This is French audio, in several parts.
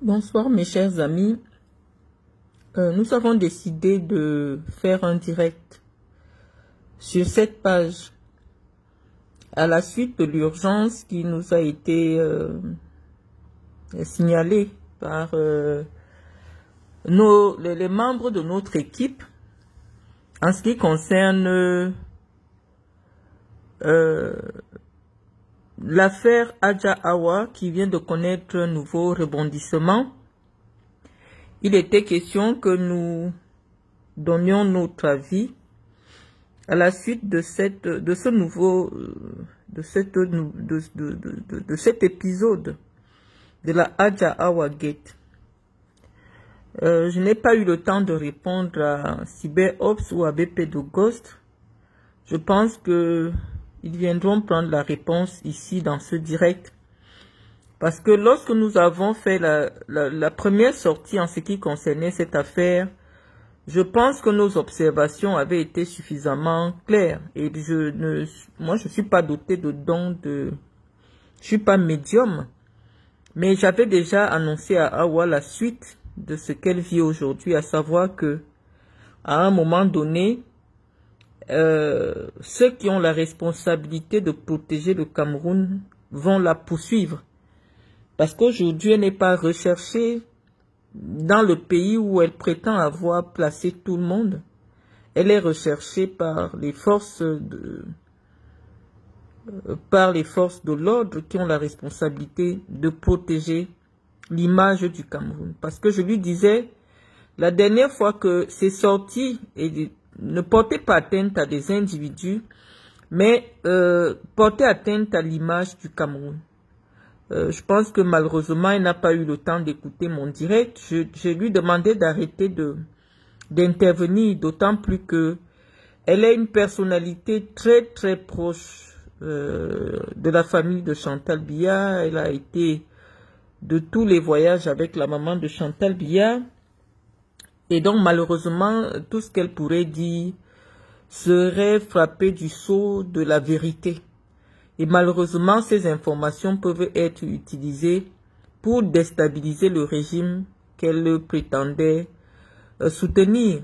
Bonsoir mes chers amis. Nous avons décidé de faire un direct sur cette page à la suite de l'urgence qui nous a été signalée par les membres de notre équipe en ce qui concerne l'affaire Adja Awa qui vient de connaître un nouveau rebondissement. Il était question que nous donnions notre avis à la suite de cet épisode de la Adja Awa Gate. Je n'ai pas eu le temps de répondre à Cyber Ops ou à BP de Ghost. Je pense que ils viendront prendre la réponse ici dans ce direct. Parce que lorsque nous avons fait la première sortie en ce qui concernait cette affaire, je pense que nos observations avaient été suffisamment claires. Et moi, je ne suis pas doté de dons je suis pas médium. Mais j'avais déjà annoncé à Awa la suite de ce qu'elle vit aujourd'hui, à savoir que, à un moment donné, ceux qui ont la responsabilité de protéger le Cameroun vont la poursuivre. Parce qu'aujourd'hui, elle n'est pas recherchée dans le pays où elle prétend avoir placé tout le monde. Elle est recherchée par les forces de l'ordre qui ont la responsabilité de protéger l'image du Cameroun. Parce que je lui disais, la dernière fois que c'est sorti, et ne portait pas atteinte à des individus, mais portait atteinte à l'image du Cameroun. Je pense que malheureusement, il n'a pas eu le temps d'écouter mon direct. Je lui demandais d'arrêter d'intervenir, d'autant plus que elle est une personnalité très très proche de la famille de Chantal Biya. Elle a été de tous les voyages avec la maman de Chantal Biya. Et donc malheureusement, tout ce qu'elle pourrait dire serait frappé du sceau de la vérité. Et malheureusement, ces informations peuvent être utilisées pour déstabiliser le régime qu'elle prétendait soutenir.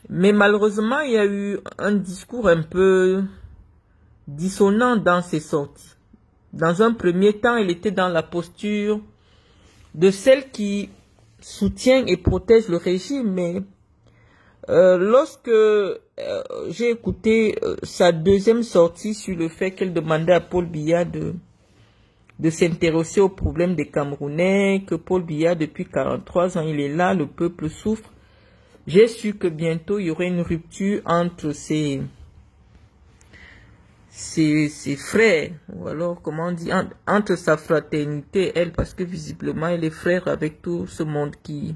Mais malheureusement, il y a eu un discours un peu dissonant dans ses sorties. Dans un premier temps, elle était dans la posture de celle qui soutient et protège le régime, mais lorsque j'ai écouté sa deuxième sortie sur le fait qu'elle demandait à Paul Biya de s'intéresser au problème des Camerounais, que Paul Biya depuis 43 ans il est là, le peuple souffre, j'ai su que bientôt il y aurait une rupture entre ses frères, ou alors comment on dit, entre sa fraternité et elle, parce que visiblement elle est frère avec tout ce monde qui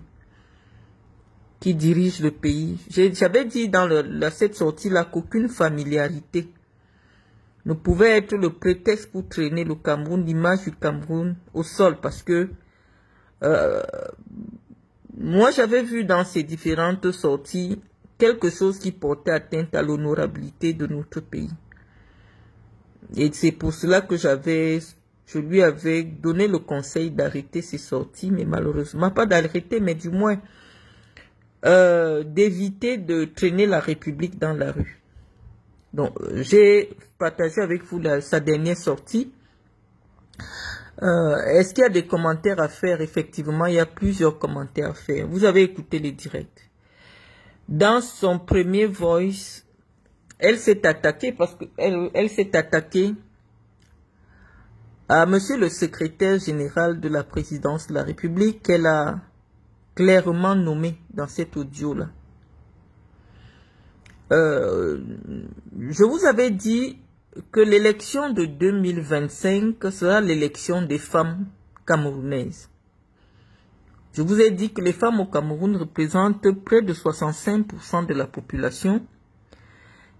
dirige le pays. J'avais dit dans cette sortie-là qu'aucune familiarité ne pouvait être le prétexte pour traîner le Cameroun, l'image du Cameroun au sol, parce que moi j'avais vu dans ces différentes sorties quelque chose qui portait atteinte à l'honorabilité de notre pays. Et c'est pour cela que je lui avais donné le conseil d'arrêter ses sorties, mais malheureusement, pas d'arrêter, mais du moins d'éviter de traîner la République dans la rue. Donc, j'ai partagé avec vous sa dernière sortie. Est-ce qu'il y a des commentaires à faire? Effectivement, il y a plusieurs commentaires à faire. Vous avez écouté les directs. Dans son premier voice, elle s'est attaquée parce qu'elle s'est attaquée à monsieur le secrétaire général de la présidence de la République qu'elle a clairement nommé dans cet audio-là. Je vous avais dit que l'élection de 2025 sera l'élection des femmes camerounaises. Je vous ai dit que les femmes au Cameroun représentent près de 65% de la population.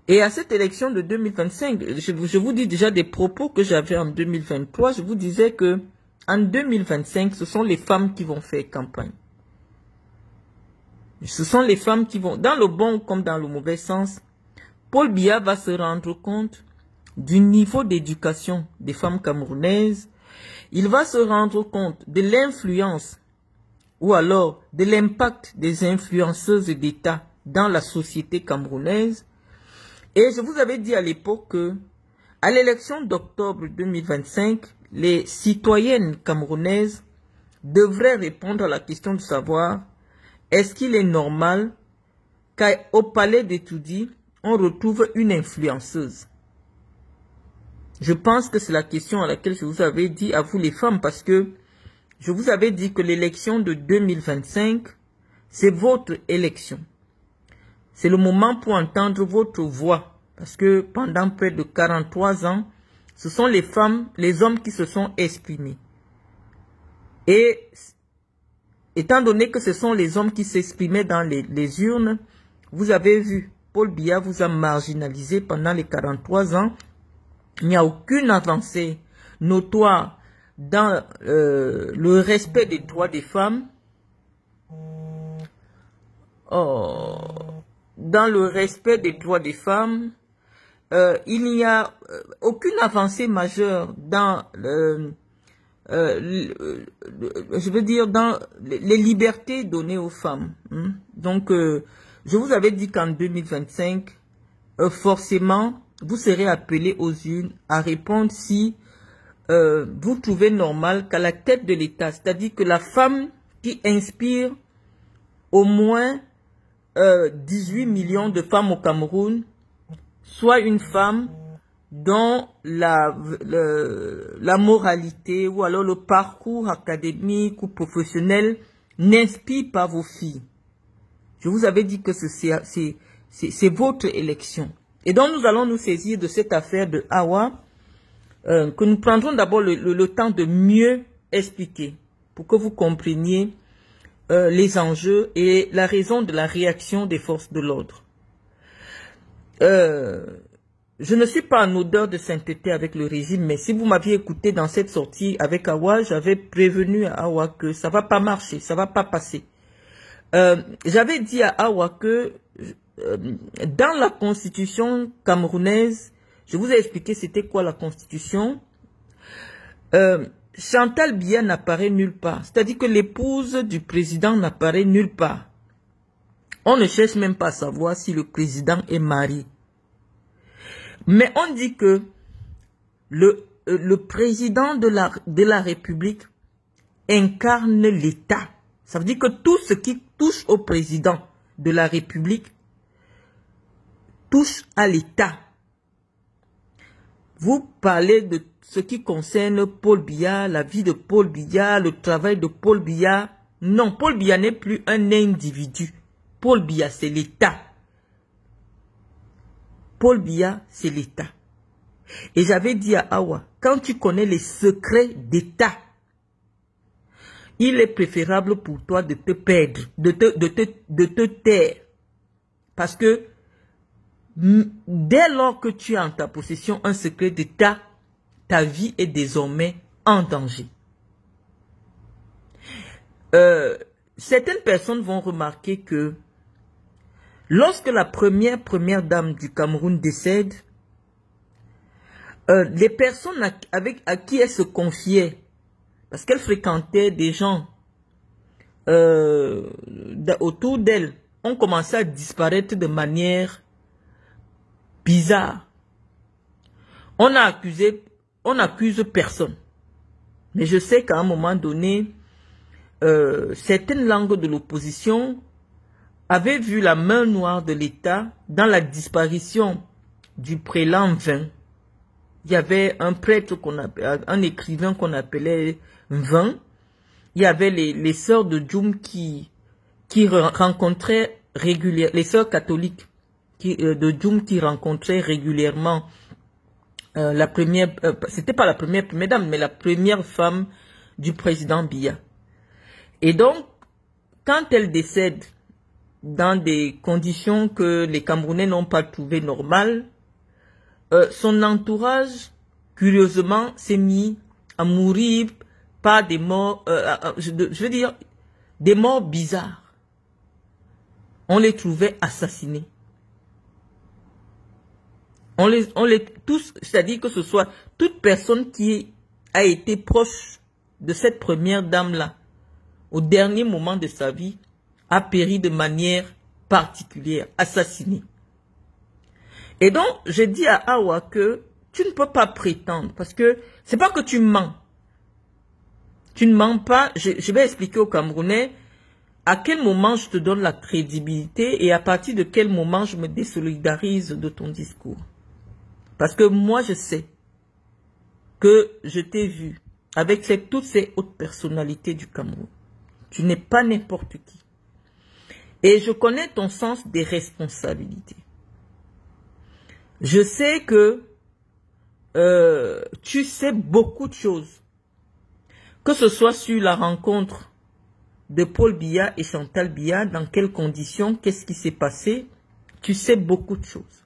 Et à cette élection de 2025, je vous dis déjà des propos que j'avais en 2023. Je vous disais que en 2025, ce sont les femmes qui vont faire campagne. Ce sont les femmes qui vont, dans le bon comme dans le mauvais sens. Paul Biya va se rendre compte du niveau d'éducation des femmes camerounaises. Il va se rendre compte de l'influence ou alors de l'impact des influenceuses d'État dans la société camerounaise. Et je vous avais dit à l'époque que, à l'élection d'octobre 2025, les citoyennes camerounaises devraient répondre à la question de savoir est-ce qu'il est normal qu'au palais d'Etoudi, on retrouve une influenceuse. Je pense que c'est la question à laquelle je vous avais dit à vous les femmes, parce que je vous avais dit que l'élection de 2025, c'est votre élection. C'est le moment pour entendre votre voix. Parce que pendant près de 43 ans, ce sont les femmes, les hommes qui se sont exprimés. Et étant donné que ce sont les hommes qui s'exprimaient dans les urnes, vous avez vu, Paul Biya vous a marginalisé pendant les 43 ans. Il n'y a aucune avancée notoire dans le respect des droits des femmes. Dans le respect des droits des femmes, il n'y a aucune avancée majeure dans je veux dire dans les libertés données aux femmes. Donc, je vous avais dit qu'en 2025, forcément, vous serez appelés aux urnes à répondre si vous trouvez normal qu'à la tête de l'État, c'est-à-dire que la femme qui inspire au moins 18 millions de femmes au Cameroun, soit une femme dont la moralité ou alors le parcours académique ou professionnel n'inspire pas vos filles. Je vous avais dit que c'est votre élection. Et donc nous allons nous saisir de cette affaire de Hawa, que nous prendrons d'abord le temps de mieux expliquer pour que vous compreniez les enjeux et la raison de la réaction des forces de l'ordre. Je ne suis pas en odeur de sainteté avec le régime, mais si vous m'aviez écouté dans cette sortie avec Hawa, j'avais prévenu à Hawa que ça va pas marcher, ça va pas passer. J'avais dit à Hawa que dans la constitution camerounaise, je vous ai expliqué c'était quoi la constitution. Chantal Biya n'apparaît nulle part. C'est-à-dire que l'épouse du président n'apparaît nulle part. On ne cherche même pas à savoir si le président est marié. Mais on dit que le président de la République incarne l'État. Ça veut dire que tout ce qui touche au président de la République touche à l'État. Vous parlez de ce qui concerne Paul Biya, la vie de Paul Biya, le travail de Paul Biya. Non, Paul Biya n'est plus un individu. Paul Biya, c'est l'État. Paul Biya, c'est l'État. Et j'avais dit à Hawa, quand tu connais les secrets d'État, il est préférable pour toi de te perdre, de te taire. Parce que dès lors que tu as en ta possession un secret d'État, ta vie est désormais en danger. Certaines personnes vont remarquer que lorsque la première dame du Cameroun décède, les personnes à qui elle se confiait, parce qu'elle fréquentait des gens autour d'elle, ont commencé à disparaître de manière bizarre. On accuse personne. Mais je sais qu'à un moment donné, certaines langues de l'opposition avaient vu la main noire de l'État dans la disparition du prélat Mvin. Il y avait un prêtre, un écrivain qu'on appelait Mvin. Il y avait les sœurs de Djoum qui rencontraient régulièrement, les sœurs catholiques de Djoum qui rencontraient régulièrement la première, c'était pas la première dame, mais la première femme du président Biya. Et donc, quand elle décède dans des conditions que les Camerounais n'ont pas trouvées normales, son entourage, curieusement, s'est mis à mourir par des morts, je veux dire, des morts bizarres. On les trouvait assassinés. On les tous, c'est-à-dire que ce soit toute personne qui a été proche de cette première dame-là, au dernier moment de sa vie, a péri de manière particulière, assassiné. Et donc, je dis à Awa que tu ne peux pas prétendre, parce que c'est pas que tu mens. Tu ne mens pas. Je vais expliquer aux Camerounais à quel moment je te donne la crédibilité et à partir de quel moment je me désolidarise de ton discours. Parce que moi, je sais que je t'ai vu avec toutes ces hautes personnalités du Cameroun. Tu n'es pas n'importe qui. Et je connais ton sens des responsabilités. Je sais que tu sais beaucoup de choses. Que ce soit sur la rencontre de Paul Biya et Chantal Biya, dans quelles conditions, qu'est-ce qui s'est passé, tu sais beaucoup de choses.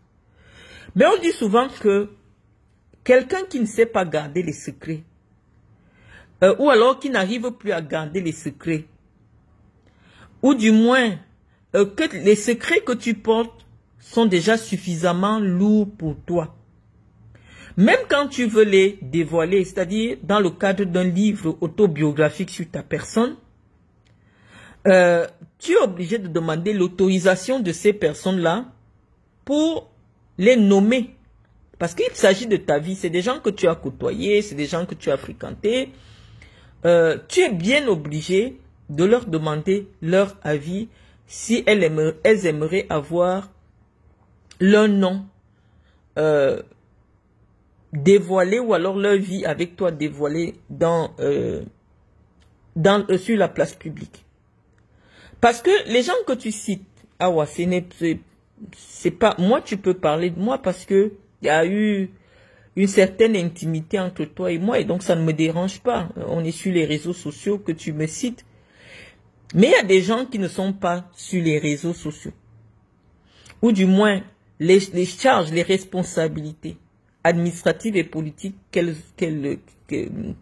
Mais on dit souvent que quelqu'un qui ne sait pas garder les secrets, ou alors qui n'arrive plus à garder les secrets, ou du moins que les secrets que tu portes sont déjà suffisamment lourds pour toi. Même quand tu veux les dévoiler, c'est-à-dire dans le cadre d'un livre autobiographique sur ta personne, tu es obligé de demander l'autorisation de ces personnes-là pour les nommer. Parce qu'il s'agit de ta vie, c'est des gens que tu as côtoyés, c'est des gens que tu as fréquentés. Tu es bien obligé de leur demander leur avis si elles aimeraient avoir leur nom dévoilé ou alors leur vie avec toi dévoilée sur la place publique. Parce que les gens que tu cites, Awa, c'est pas moi, tu peux parler de moi parce que il y a eu une certaine intimité entre toi et moi et donc ça ne me dérange pas. On est sur les réseaux sociaux que tu me cites. Mais il y a des gens qui ne sont pas sur les réseaux sociaux. Ou du moins, les charges, les responsabilités administratives et politiques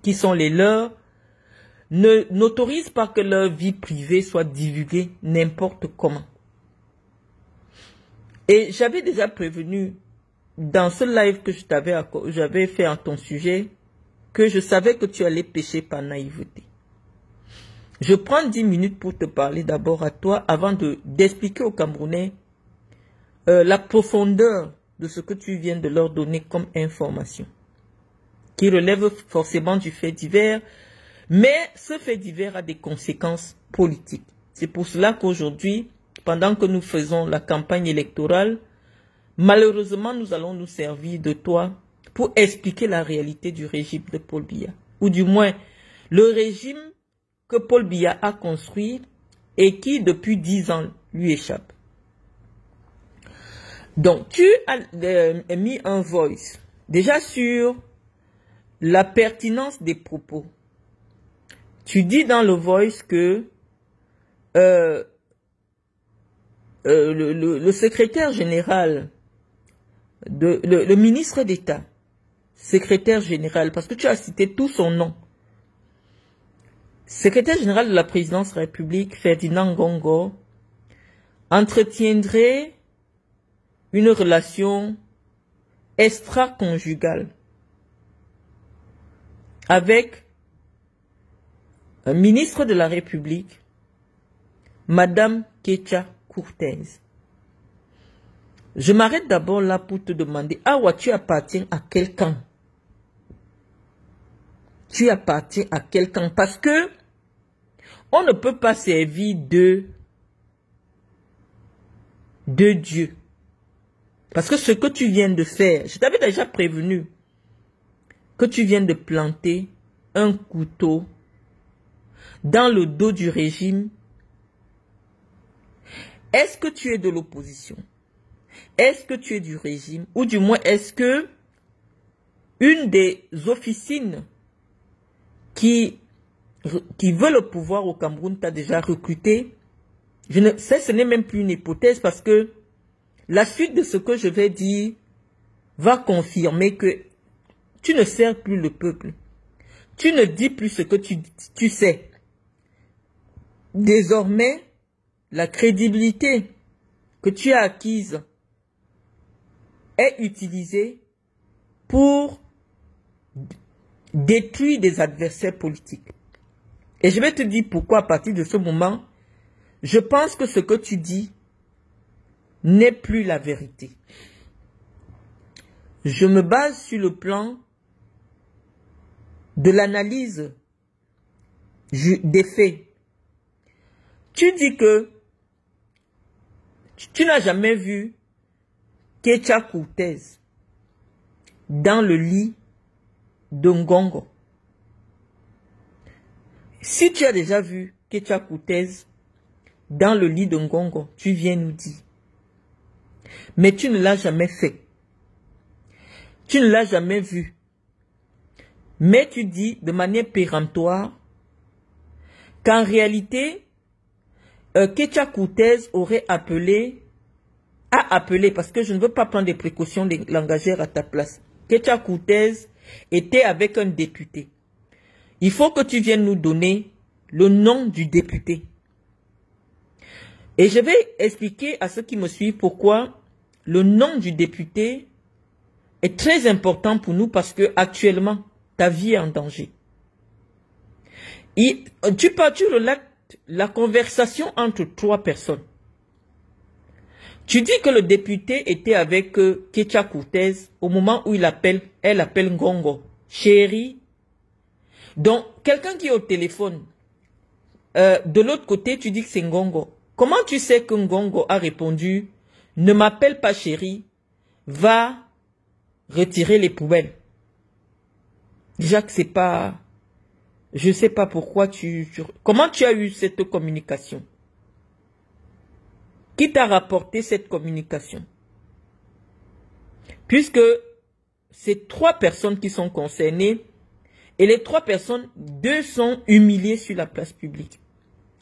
qui sont les leurs n'autorisent pas que leur vie privée soit divulguée n'importe comment. Et j'avais déjà prévenu dans ce live que j'avais fait en ton sujet que je savais que tu allais pécher par naïveté. Je prends 10 minutes pour te parler d'abord à toi avant d'expliquer aux Camerounais la profondeur de ce que tu viens de leur donner comme information, qui relève forcément du fait divers, mais ce fait divers a des conséquences politiques. C'est pour cela qu'aujourd'hui, pendant que nous faisons la campagne électorale, malheureusement, nous allons nous servir de toi pour expliquer la réalité du régime de Paul Biya, ou du moins le régime que Paul Biya a construit et qui, depuis 10 ans, lui échappe. Donc, tu as mis un voice, déjà sur la pertinence des propos. Tu dis dans le voice que le secrétaire général, le ministre d'État, secrétaire général, parce que tu as cité tout son nom, secrétaire général de la présidence de la République, Ferdinand Ngongo, entretiendrait une relation extra-conjugale avec un ministre de la République, Madame Ketia Courtez. Je m'arrête d'abord là pour te demander, Awa, tu appartiens à quel camp? Tu appartiens à quel camp? Parce que on ne peut pas servir de Dieu. Parce que ce que tu viens de faire, je t'avais déjà prévenu que tu viens de planter un couteau dans le dos du régime. Est-ce que tu es de l'opposition? Est-ce que tu es du régime? Ou du moins, est-ce que une des officines qui veut le pouvoir au Cameroun t'a déjà recruté? Ce n'est même plus une hypothèse parce que la suite de ce que je vais dire va confirmer que tu ne sers plus le peuple. Tu ne dis plus ce que tu sais. Désormais, la crédibilité que tu as acquise est utilisée pour détruire des adversaires politiques. Et je vais te dire pourquoi à partir de ce moment, je pense que ce que tu dis n'est plus la vérité. Je me base sur le plan de l'analyse des faits. Tu dis que tu n'as jamais vu Ketia Courtez dans le lit de Ngongo. Si tu as déjà vu Ketia Courtez dans le lit de Ngongo, tu viens nous dire. Mais tu ne l'as jamais fait. Tu ne l'as jamais vu. Mais tu dis de manière péremptoire qu'en réalité, Ketia Courtez aurait appelé, parce que je ne veux pas prendre des précautions langagières à ta place. Ketia Courtez était avec un député. Il faut que tu viennes nous donner le nom du député. Et je vais expliquer à ceux qui me suivent pourquoi le nom du député est très important pour nous parce que actuellement, ta vie est en danger. Tu relates la conversation entre trois personnes. Tu dis que le député était avec Ketia Courtez au moment où elle appelle Ngongo. Chérie. Donc, quelqu'un qui est au téléphone, de l'autre côté, tu dis que c'est Ngongo. Comment tu sais que Ngongo a répondu, ne m'appelle pas chérie, va retirer les poubelles? Déjà que c'est pas... Je ne sais pas pourquoi comment tu as eu cette communication? Qui t'a rapporté cette communication? Puisque c'est trois personnes qui sont concernées et les trois personnes, deux sont humiliées sur la place publique.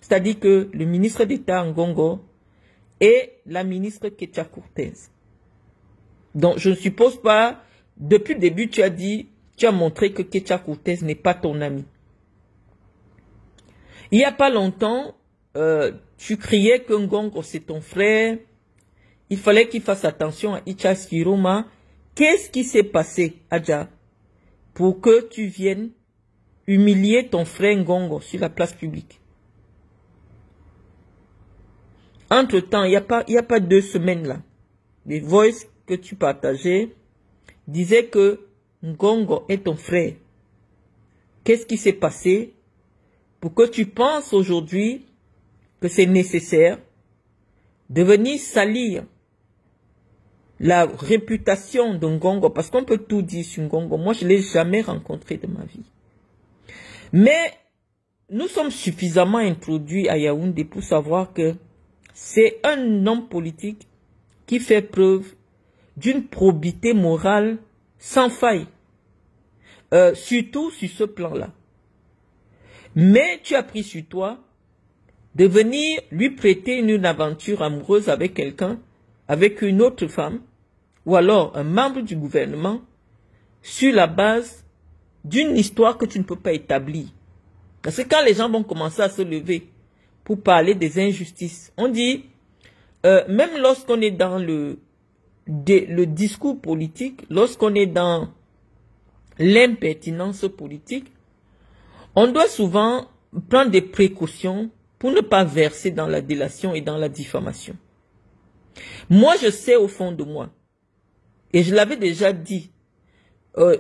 C'est-à-dire que le ministre d'État Ngongo et la ministre Ketia Courtez. Donc je ne suppose pas, depuis le début tu as montré que Ketia Courtez n'est pas ton ami. Il n'y a pas longtemps, tu criais que Ngongo c'est ton frère. Il fallait qu'il fasse attention à Ichas Kiroma. Qu'est-ce qui s'est passé, Adja, pour que tu viennes humilier ton frère Ngongo sur la place publique? Entre-temps, il n'y a pas 2 semaines là, les voices que tu partageais disaient que Ngongo est ton frère. Qu'est-ce qui s'est passé pour que tu penses aujourd'hui que c'est nécessaire de venir salir la réputation de Ngongo? Parce qu'on peut tout dire sur Ngongo. Moi, je ne l'ai jamais rencontré de ma vie. Mais nous sommes suffisamment introduits à Yaoundé pour savoir que c'est un homme politique qui fait preuve d'une probité morale sans faille. Surtout sur ce plan-là. Mais tu as pris sur toi de venir lui prêter une aventure amoureuse avec quelqu'un, avec une autre femme, ou alors un membre du gouvernement, sur la base d'une histoire que tu ne peux pas établir. Parce que quand les gens vont commencer à se lever pour parler des injustices, on dit, même lorsqu'on est dans le discours politique, lorsqu'on est dans l'impertinence politique, on doit souvent prendre des précautions pour ne pas verser dans la délation et dans la diffamation. Moi, je sais au fond de moi, et je l'avais déjà dit,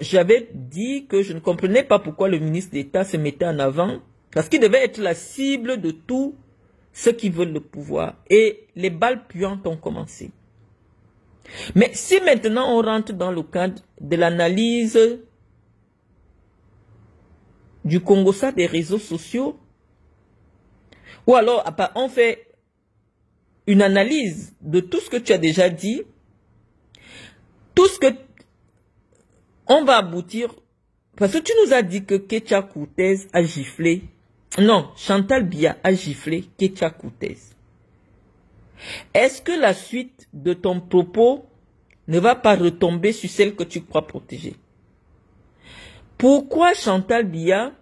j'avais dit que je ne comprenais pas pourquoi le ministre d'État se mettait en avant, parce qu'il devait être la cible de tous ceux qui veulent le pouvoir. Et les balles puantes ont commencé. Mais si maintenant on rentre dans le cadre de l'analyse du Congo-Ça des réseaux sociaux, ou alors on fait une analyse de tout ce que tu as déjà dit, tout ce que on va aboutir, parce que tu nous as dit que Ketia Courtez a giflé, non, Chantal Biya a giflé Ketia Courtez. Est-ce que la suite de ton propos ne va pas retomber sur celle que tu crois protéger? Pourquoi Chantal Biya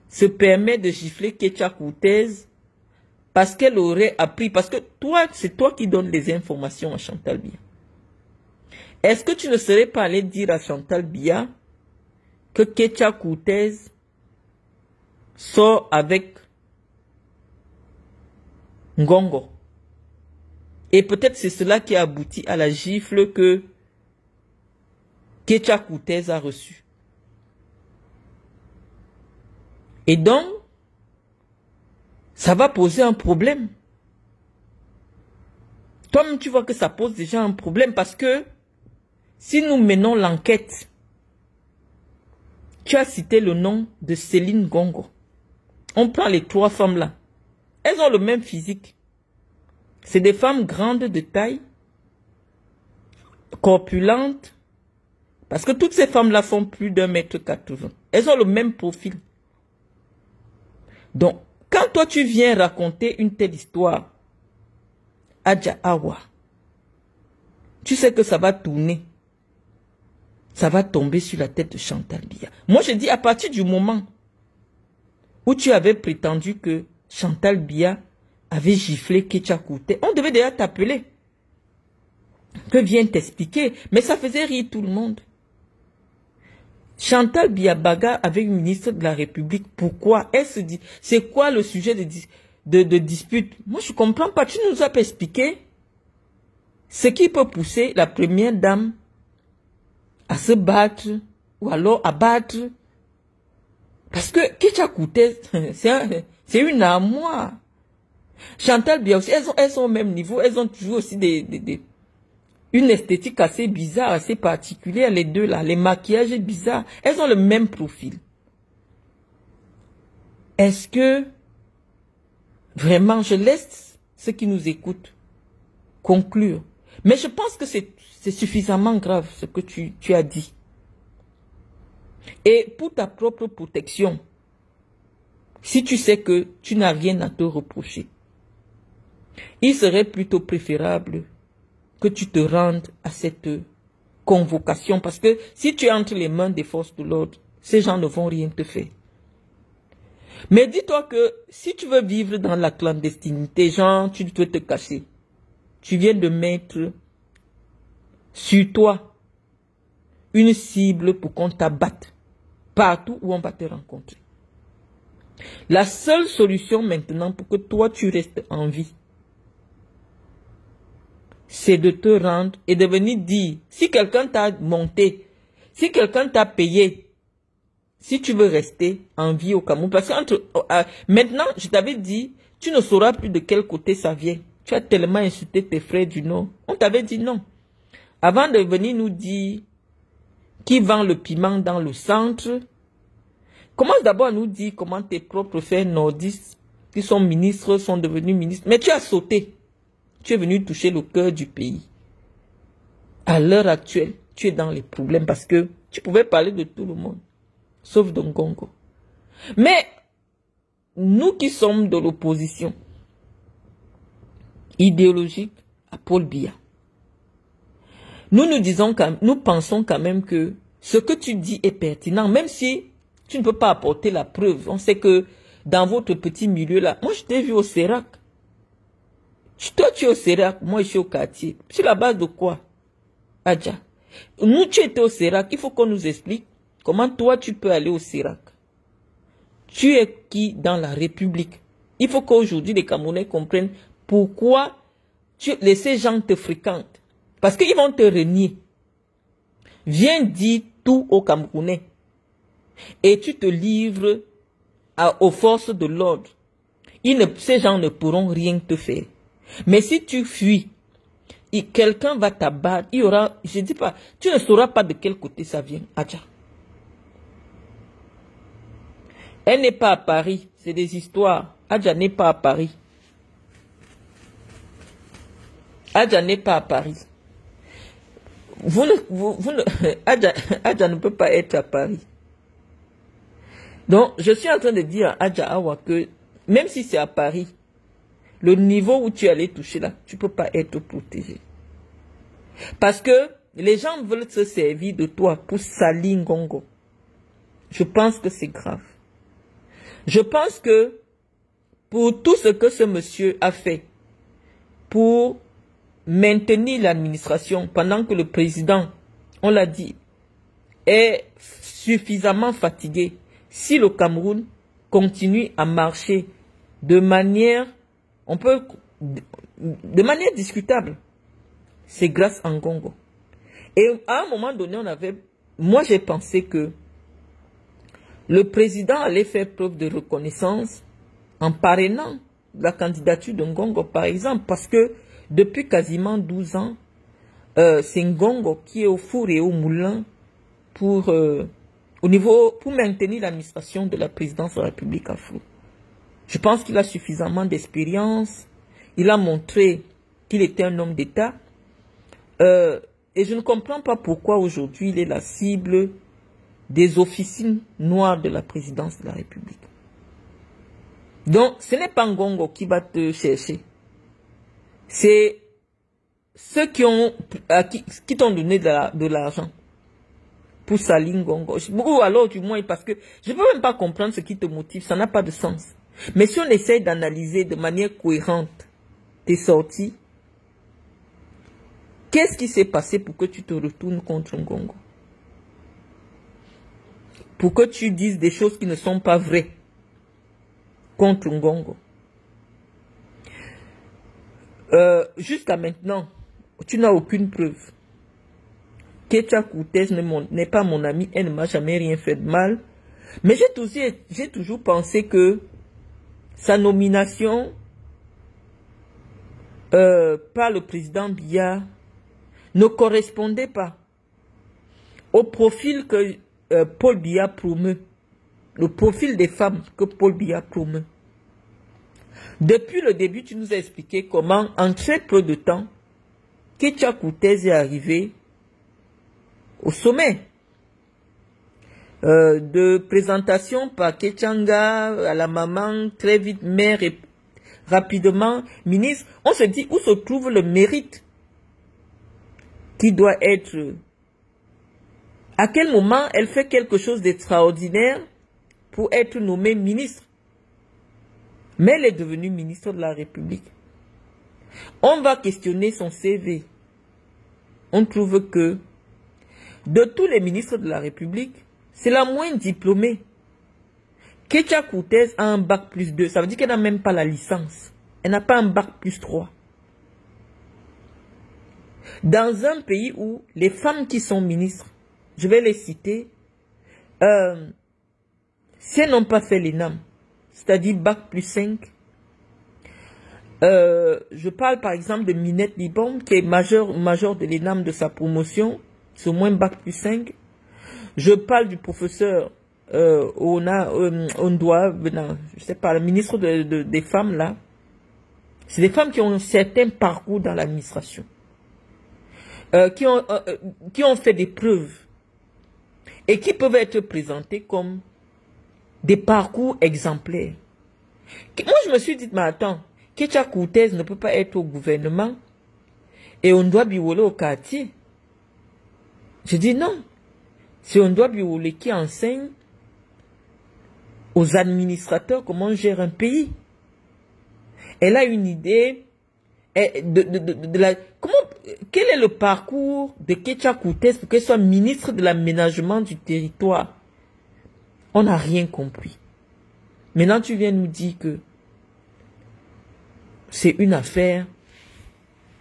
se permet de gifler Ketia Courtez? Parce qu'elle aurait appris, parce que toi, c'est toi qui donnes les informations à Chantal Biya. Est-ce que tu ne serais pas allé dire à Chantal Biya que Ketia Courtez sort avec Ngongo. Et peut-être c'est cela qui a abouti à la gifle que Ketia Koutez a reçue. Et donc, ça va poser un problème. Toi-même, tu vois que ça pose déjà un problème parce que si nous menons l'enquête, tu as cité le nom de Céline Ngongo. On prend les 3 femmes là. Elles ont le même physique. C'est des femmes grandes de taille, corpulentes, parce que toutes ces femmes-là font plus d'1,80 m. Elles ont le même profil. Donc, quand toi tu viens raconter une telle histoire, Adja Awa, tu sais que ça va tourner. Ça va tomber sur la tête de Chantal Biya. Moi, je dis à partir du moment où tu avais prétendu que Chantal Biya avait giflé Ketia Koutez, on devait déjà t'appeler. Que viens t'expliquer. Mais ça faisait rire tout le monde. Chantal Biya Baga avec une ministre de la République. Pourquoi? Elle se dit, c'est quoi le sujet de dispute? Moi, je ne comprends pas. Tu nous as pas expliqué ce qui peut pousser la première dame à se battre ou alors à battre. Parce que Ketia Koutez, c'est une armoire. Chantal Biya aussi, elles sont au même niveau. Elles ont toujours aussi une esthétique assez bizarre, assez particulière, les deux là. Les maquillages bizarres. Elles ont le même profil. Est-ce que vraiment, je laisse ceux qui nous écoutent conclure. Mais je pense que c'est suffisamment grave ce que tu as dit. Et pour ta propre protection, si tu sais que tu n'as rien à te reprocher, il serait plutôt préférable que tu te rendes à cette convocation. Parce que si tu es entre les mains des forces de l'ordre, ces gens ne vont rien te faire. Mais dis-toi que si tu veux vivre dans la clandestinité, genre tu veux te cacher, tu viens de mettre sur toi une cible pour qu'on t'abatte partout où on va te rencontrer. La seule solution maintenant pour que toi tu restes en vie, c'est de te rendre et de venir dire, si quelqu'un t'a monté, si quelqu'un t'a payé, si tu veux rester en vie au Cameroun, parce que maintenant, je t'avais dit, tu ne sauras plus de quel côté ça vient. Tu as tellement insulté tes frères du Nord. On t'avait dit non. Avant de venir nous dire qui vend le piment dans le centre, commence d'abord à nous dire comment tes propres frères nordistes, qui sont ministres, sont devenus ministres. Mais tu as sauté. Tu es venu toucher le cœur du pays. À l'heure actuelle, tu es dans les problèmes parce que tu pouvais parler de tout le monde, sauf de Ngongo. Mais nous qui sommes de l'opposition idéologique à Paul Biya, nous pensons quand même que ce que tu dis est pertinent, même si tu ne peux pas apporter la preuve. On sait que dans votre petit milieu là, moi je t'ai vu au Sérac. Toi, tu es au Sérac, moi, je suis au quartier. Sur la base de quoi, Adja? Nous, tu étais au Sérac. Il faut qu'on nous explique comment toi, tu peux aller au Sérac. Tu es qui dans la République? Il faut qu'aujourd'hui, les Camerounais comprennent pourquoi ces gens te fréquentent. Parce qu'ils vont te renier. Viens dire tout aux Camerounais. Et tu te livres aux forces de l'ordre. Ces gens ne pourront rien te faire. Mais si tu fuis, quelqu'un va t'abattre, il y aura, je dis pas, tu ne sauras pas de quel côté ça vient, Adja. Elle n'est pas à Paris, c'est des histoires. Adja n'est pas à Paris. Adja n'est pas à Paris. Adja ne peut pas être à Paris. Donc, je suis en train de dire à Adja Awa que, même si c'est à Paris, le niveau où tu allais toucher là, tu ne peux pas être protégé. Parce que les gens veulent se servir de toi pour salir Ngongo. Je pense que c'est grave. Je pense que pour tout ce que ce monsieur a fait pour maintenir l'administration pendant que le président, on l'a dit, est suffisamment fatigué, si le Cameroun continue à marcher de manière, de manière discutable, c'est grâce à Ngongo. Et à un moment donné, moi j'ai pensé que le président allait faire preuve de reconnaissance en parrainant la candidature de Ngongo, par exemple, parce que depuis quasiment 12 ans, c'est Ngongo qui est au four et au moulin pour maintenir l'administration de la présidence de la République afro. Je pense qu'il a suffisamment d'expérience. Il a montré qu'il était un homme d'État. Et je ne comprends pas pourquoi aujourd'hui il est la cible des officines noires de la présidence de la République. Donc, ce n'est pas Ngongo qui va te chercher. C'est ceux qui t'ont donné de l'argent pour salir Ngongo. Ou alors, du moins, parce que je ne peux même pas comprendre ce qui te motive. Ça n'a pas de sens. Mais si on essaye d'analyser de manière cohérente tes sorties, qu'est-ce qui s'est passé pour que tu te retournes contre Ngongo? Pour que tu dises des choses qui ne sont pas vraies contre Ngongo. Jusqu'à maintenant, tu n'as aucune preuve. Ketia Koutès n'est pas mon ami, elle ne m'a jamais rien fait de mal. Mais j'ai toujours pensé que sa nomination par le président Biya ne correspondait pas au profil que Paul Biya promeut, le profil des femmes que Paul Biya promeut. Depuis le début, tu nous as expliqué comment, en très peu de temps, Ketia Koutès est arrivé au sommet. De présentation par Ketchanga à la maman, très vite mère et rapidement ministre. On se dit où se trouve le mérite qui doit être. À quel moment elle fait quelque chose d'extraordinaire pour être nommée ministre? Mais elle est devenue ministre de la République. On va questionner son CV. On trouve que de tous les ministres de la République, c'est la moins diplômée. Ketia Koutès a un bac plus 2. Ça veut dire qu'elle n'a même pas la licence. Elle n'a pas un bac plus 3. Dans un pays où les femmes qui sont ministres, je vais les citer, si elles n'ont pas fait l'ENAM, c'est-à-dire bac plus 5, je parle par exemple de Minette Libon, qui est major de l'ENAM de sa promotion, c'est au moins bac plus 5. Je parle du professeur Ondoa, je sais pas, le ministre des femmes là. C'est des femmes qui ont un certain parcours dans l'administration, qui ont fait des preuves et qui peuvent être présentées comme des parcours exemplaires. Moi, je me suis dit, mais attends, Ketia Koutès ne peut pas être au gouvernement et on doit biwoler au quartier. Je dis non. C'est on doit biwoler qui enseigne aux administrateurs comment on gère un pays. Elle a une idée quel est le parcours de Ketia Koutès pour qu'elle soit ministre de l'aménagement du territoire. On n'a rien compris. Maintenant, tu viens nous dire que c'est une affaire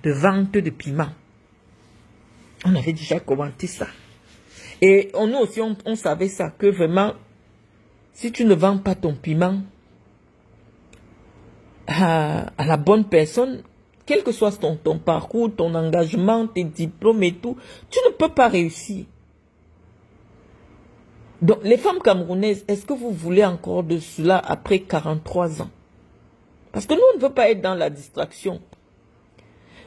de vente de piment. On avait déjà commenté ça. Et nous aussi, on savait ça, que vraiment, si tu ne vends pas ton piment à la bonne personne, quel que soit ton parcours, ton engagement, tes diplômes et tout, tu ne peux pas réussir. Donc, les femmes camerounaises, est-ce que vous voulez encore de cela après 43 ans? Parce que nous, on ne veut pas être dans la distraction.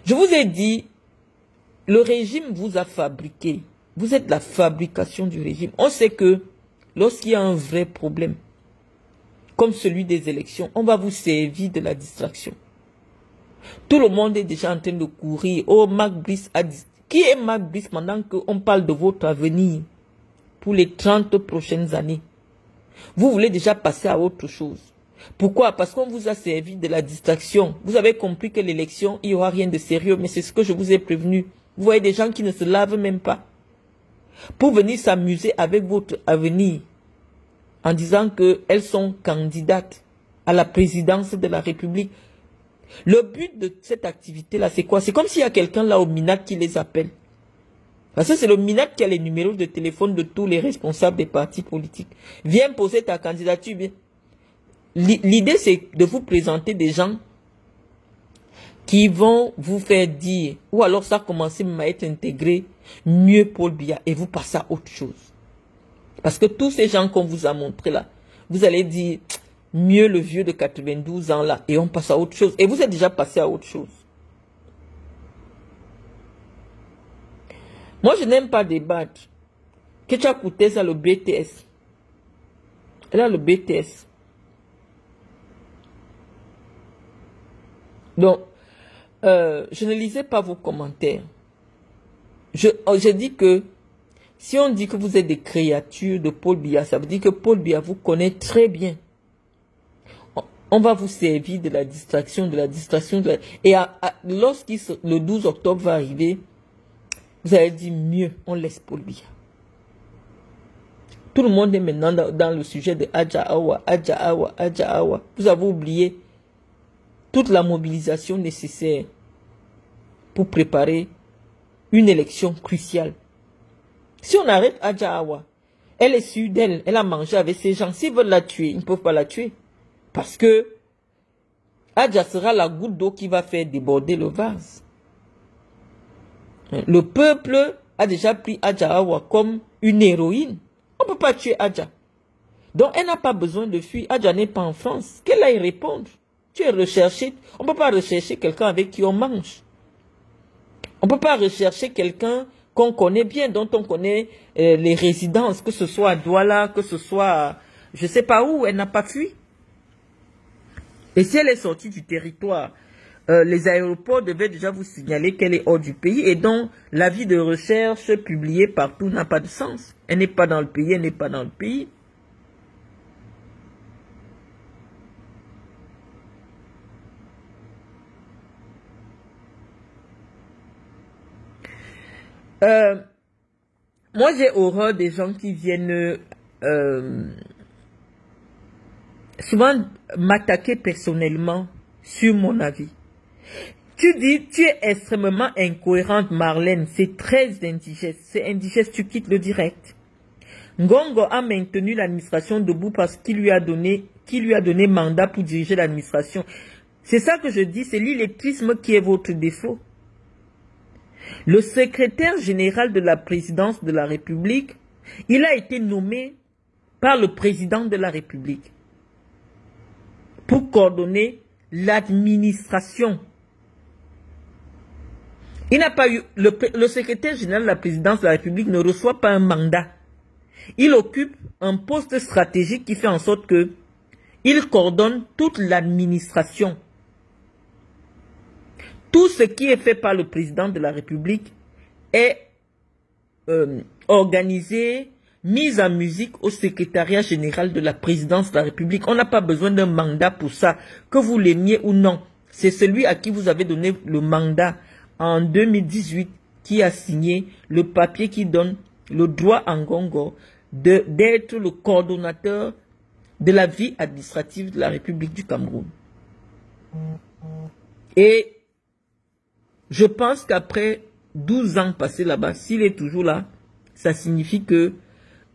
Je vous ai dit, le régime vous a fabriqué. Vous êtes la fabrication du régime. On sait que lorsqu'il y a un vrai problème, comme celui des élections, on va vous servir de la distraction. Tout le monde est déjà en train de courir. Oh, Mac Brice a dit. Qui est Mac Brice pendant qu'on parle de votre avenir pour les 30 prochaines années? Vous voulez déjà passer à autre chose. Pourquoi? Parce qu'on vous a servi de la distraction. Vous avez compris que l'élection, il n'y aura rien de sérieux, mais c'est ce que je vous ai prévenu. Vous voyez des gens qui ne se lavent même pas pour venir s'amuser avec votre avenir. en disant qu'elles sont candidates à la présidence de la République. Le but de cette activité-là, c'est quoi? C'est comme s'il y a quelqu'un là au MINAT qui les appelle. Parce que c'est le MINAT qui a les numéros de téléphone de tous les responsables des partis politiques. Viens poser ta candidature. L'idée, c'est de vous présenter des gens qui vont vous faire dire, ou alors ça commence à être intégré, mieux Paul Biya, et vous passez à autre chose. Parce que tous ces gens qu'on vous a montrés là, vous allez dire, mieux le vieux de 92 ans là, et on passe à autre chose. Et vous êtes déjà passé à autre chose. Moi, je n'aime pas débattre. Que tu as coûté ça le BTS. Elle a le BTS. Donc, je ne lisais pas vos commentaires. Je dis que si on dit que vous êtes des créatures de Paul Biya, ça veut dire que Paul Biya vous connaît très bien. On va vous servir de la distraction, Et lorsque le 12 octobre va arriver, vous allez dire mieux, on laisse Paul Biya. Tout le monde est maintenant dans le sujet de Adja Awa, Adja Awa, Adja Awa. Vous avez oublié toute la mobilisation nécessaire pour préparer une élection cruciale. Si on arrête Adja Awa, elle est sûre d'elle, elle a mangé avec ses gens. S'ils veulent la tuer, ils ne peuvent pas la tuer. Parce que Adja sera la goutte d'eau qui va faire déborder le vase. Le peuple a déjà pris Adja Awa comme une héroïne. On ne peut pas tuer Adja. Donc elle n'a pas besoin de fuir. Adja n'est pas en France. Qu'elle aille répondre. Tu es recherché. On ne peut pas rechercher quelqu'un avec qui on mange. On ne peut pas rechercher quelqu'un qu'on connaît bien, dont on connaît les résidences, que ce soit à Douala, que ce soit je ne sais pas où. Elle n'a pas fui. Et si elle est sortie du territoire, les aéroports devaient déjà vous signaler qu'elle est hors du pays et donc l'avis de recherche publié partout n'a pas de sens. Elle n'est pas dans le pays, elle n'est pas dans le pays. Moi, j'ai horreur des gens qui viennent souvent m'attaquer personnellement sur mon avis. Tu dis, tu es extrêmement incohérente, Marlène. C'est très indigeste. C'est indigeste, tu quittes le direct. Ngongo a maintenu l'administration debout parce qu'il lui a donné mandat pour diriger l'administration. C'est ça que je dis, c'est l'illettrisme qui est votre défaut. Le secrétaire général de la présidence de la République, il a été nommé par le président de la République pour coordonner l'administration. Il n'a pas eu, le secrétaire général de la présidence de la République ne reçoit pas un mandat. Il occupe un poste stratégique qui fait en sorte que il coordonne toute l'administration. Tout ce qui est fait par le président de la République est organisé, mis en musique au secrétariat général de la présidence de la République. On n'a pas besoin d'un mandat pour ça, que vous l'aimiez ou non. C'est celui à qui vous avez donné le mandat en 2018 qui a signé le papier qui donne le droit à Ngongo d'être le coordonnateur de la vie administrative de la République du Cameroun. Et je pense qu'après 12 ans passés là-bas, s'il est toujours là, ça signifie que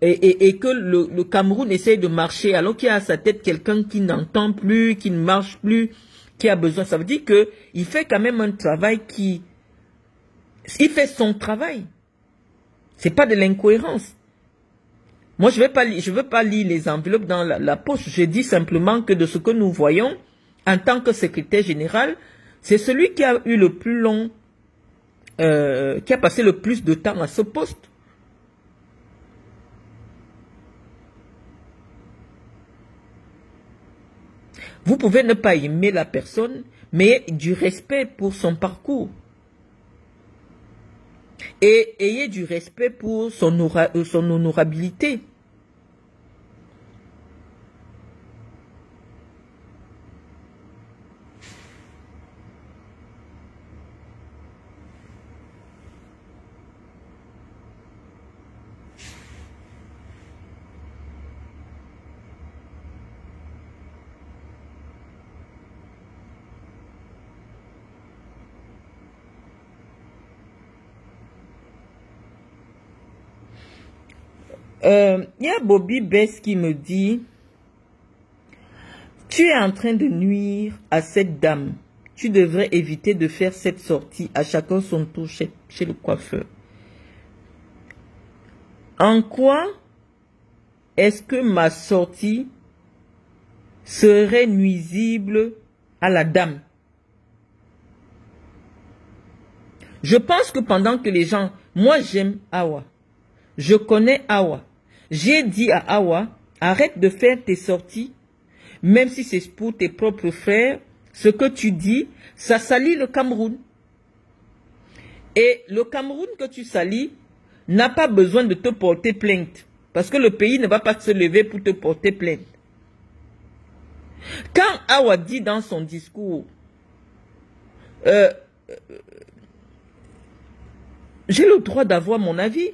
et que le Cameroun essaye de marcher alors qu'il y a à sa tête quelqu'un qui n'entend plus, qui ne marche plus, qui a besoin. Ça veut dire qu'il fait quand même un travail qui... Il fait son travail. C'est pas de l'incohérence. Moi, je veux pas lire les enveloppes dans la poche. Je dis simplement que de ce que nous voyons, en tant que secrétaire général, c'est celui qui a eu le plus long, qui a passé le plus de temps à ce poste. Vous pouvez ne pas aimer la personne, mais du respect pour son parcours. Et ayez du respect pour son honorabilité. Il y a Bobby Bess qui me dit, tu es en train de nuire à cette dame. Tu devrais éviter de faire cette sortie à chacun son tour chez le coiffeur. En quoi est-ce que ma sortie serait nuisible à la dame? Je pense que pendant que les gens... Moi, j'aime Awa. Je connais Awa. J'ai dit à Awa, arrête de faire tes sorties, même si c'est pour tes propres frères. Ce que tu dis, ça salit le Cameroun. Et le Cameroun que tu salis n'a pas besoin de te porter plainte. Parce que le pays ne va pas se lever pour te porter plainte. Quand Awa dit dans son discours, j'ai le droit d'avoir mon avis.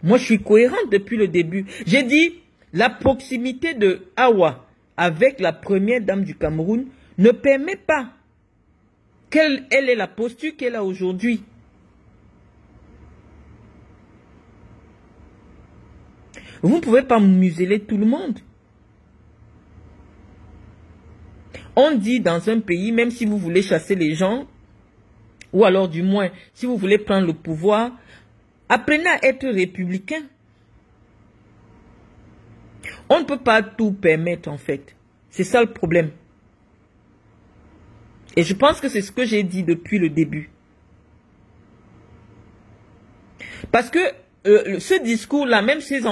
Moi, je suis cohérente depuis le début. J'ai dit, la proximité de Awa avec la première dame du Cameroun ne permet pas qu'elle ait la posture qu'elle a aujourd'hui. Vous ne pouvez pas museler tout le monde. On dit dans un pays, même si vous voulez chasser les gens, ou alors du moins, si vous voulez prendre le pouvoir, apprenez à être républicain. On ne peut pas tout permettre en fait. C'est ça le problème. Et je pense que c'est ce que j'ai dit depuis le début. Parce que ce discours-là, même ces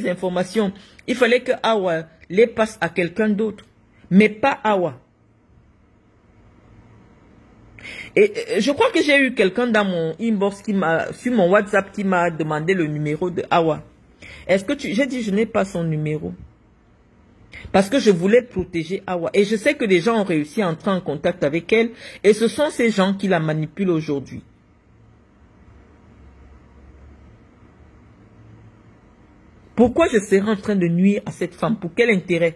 informations, il fallait que Awa les passe à quelqu'un d'autre. Mais pas Awa. Et je crois que j'ai eu quelqu'un dans mon inbox sur mon WhatsApp qui m'a demandé le numéro de Awa. Est-ce que j'ai dit je n'ai pas son numéro. Parce que je voulais protéger Awa. Et je sais que les gens ont réussi à entrer en contact avec elle. Et ce sont ces gens qui la manipulent aujourd'hui. Pourquoi je serais en train de nuire à cette femme? Pour quel intérêt?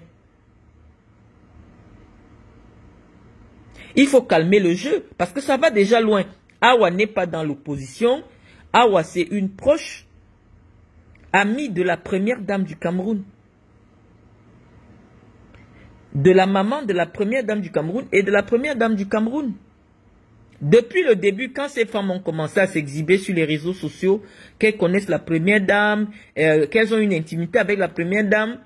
Il faut calmer le jeu, parce que ça va déjà loin. Awa n'est pas dans l'opposition. Awa, c'est une proche amie de la première dame du Cameroun. De la maman de la première dame du Cameroun et de la première dame du Cameroun. Depuis le début, quand ces femmes ont commencé à s'exhiber sur les réseaux sociaux, qu'elles connaissent la première dame, qu'elles ont une intimité avec la première dame,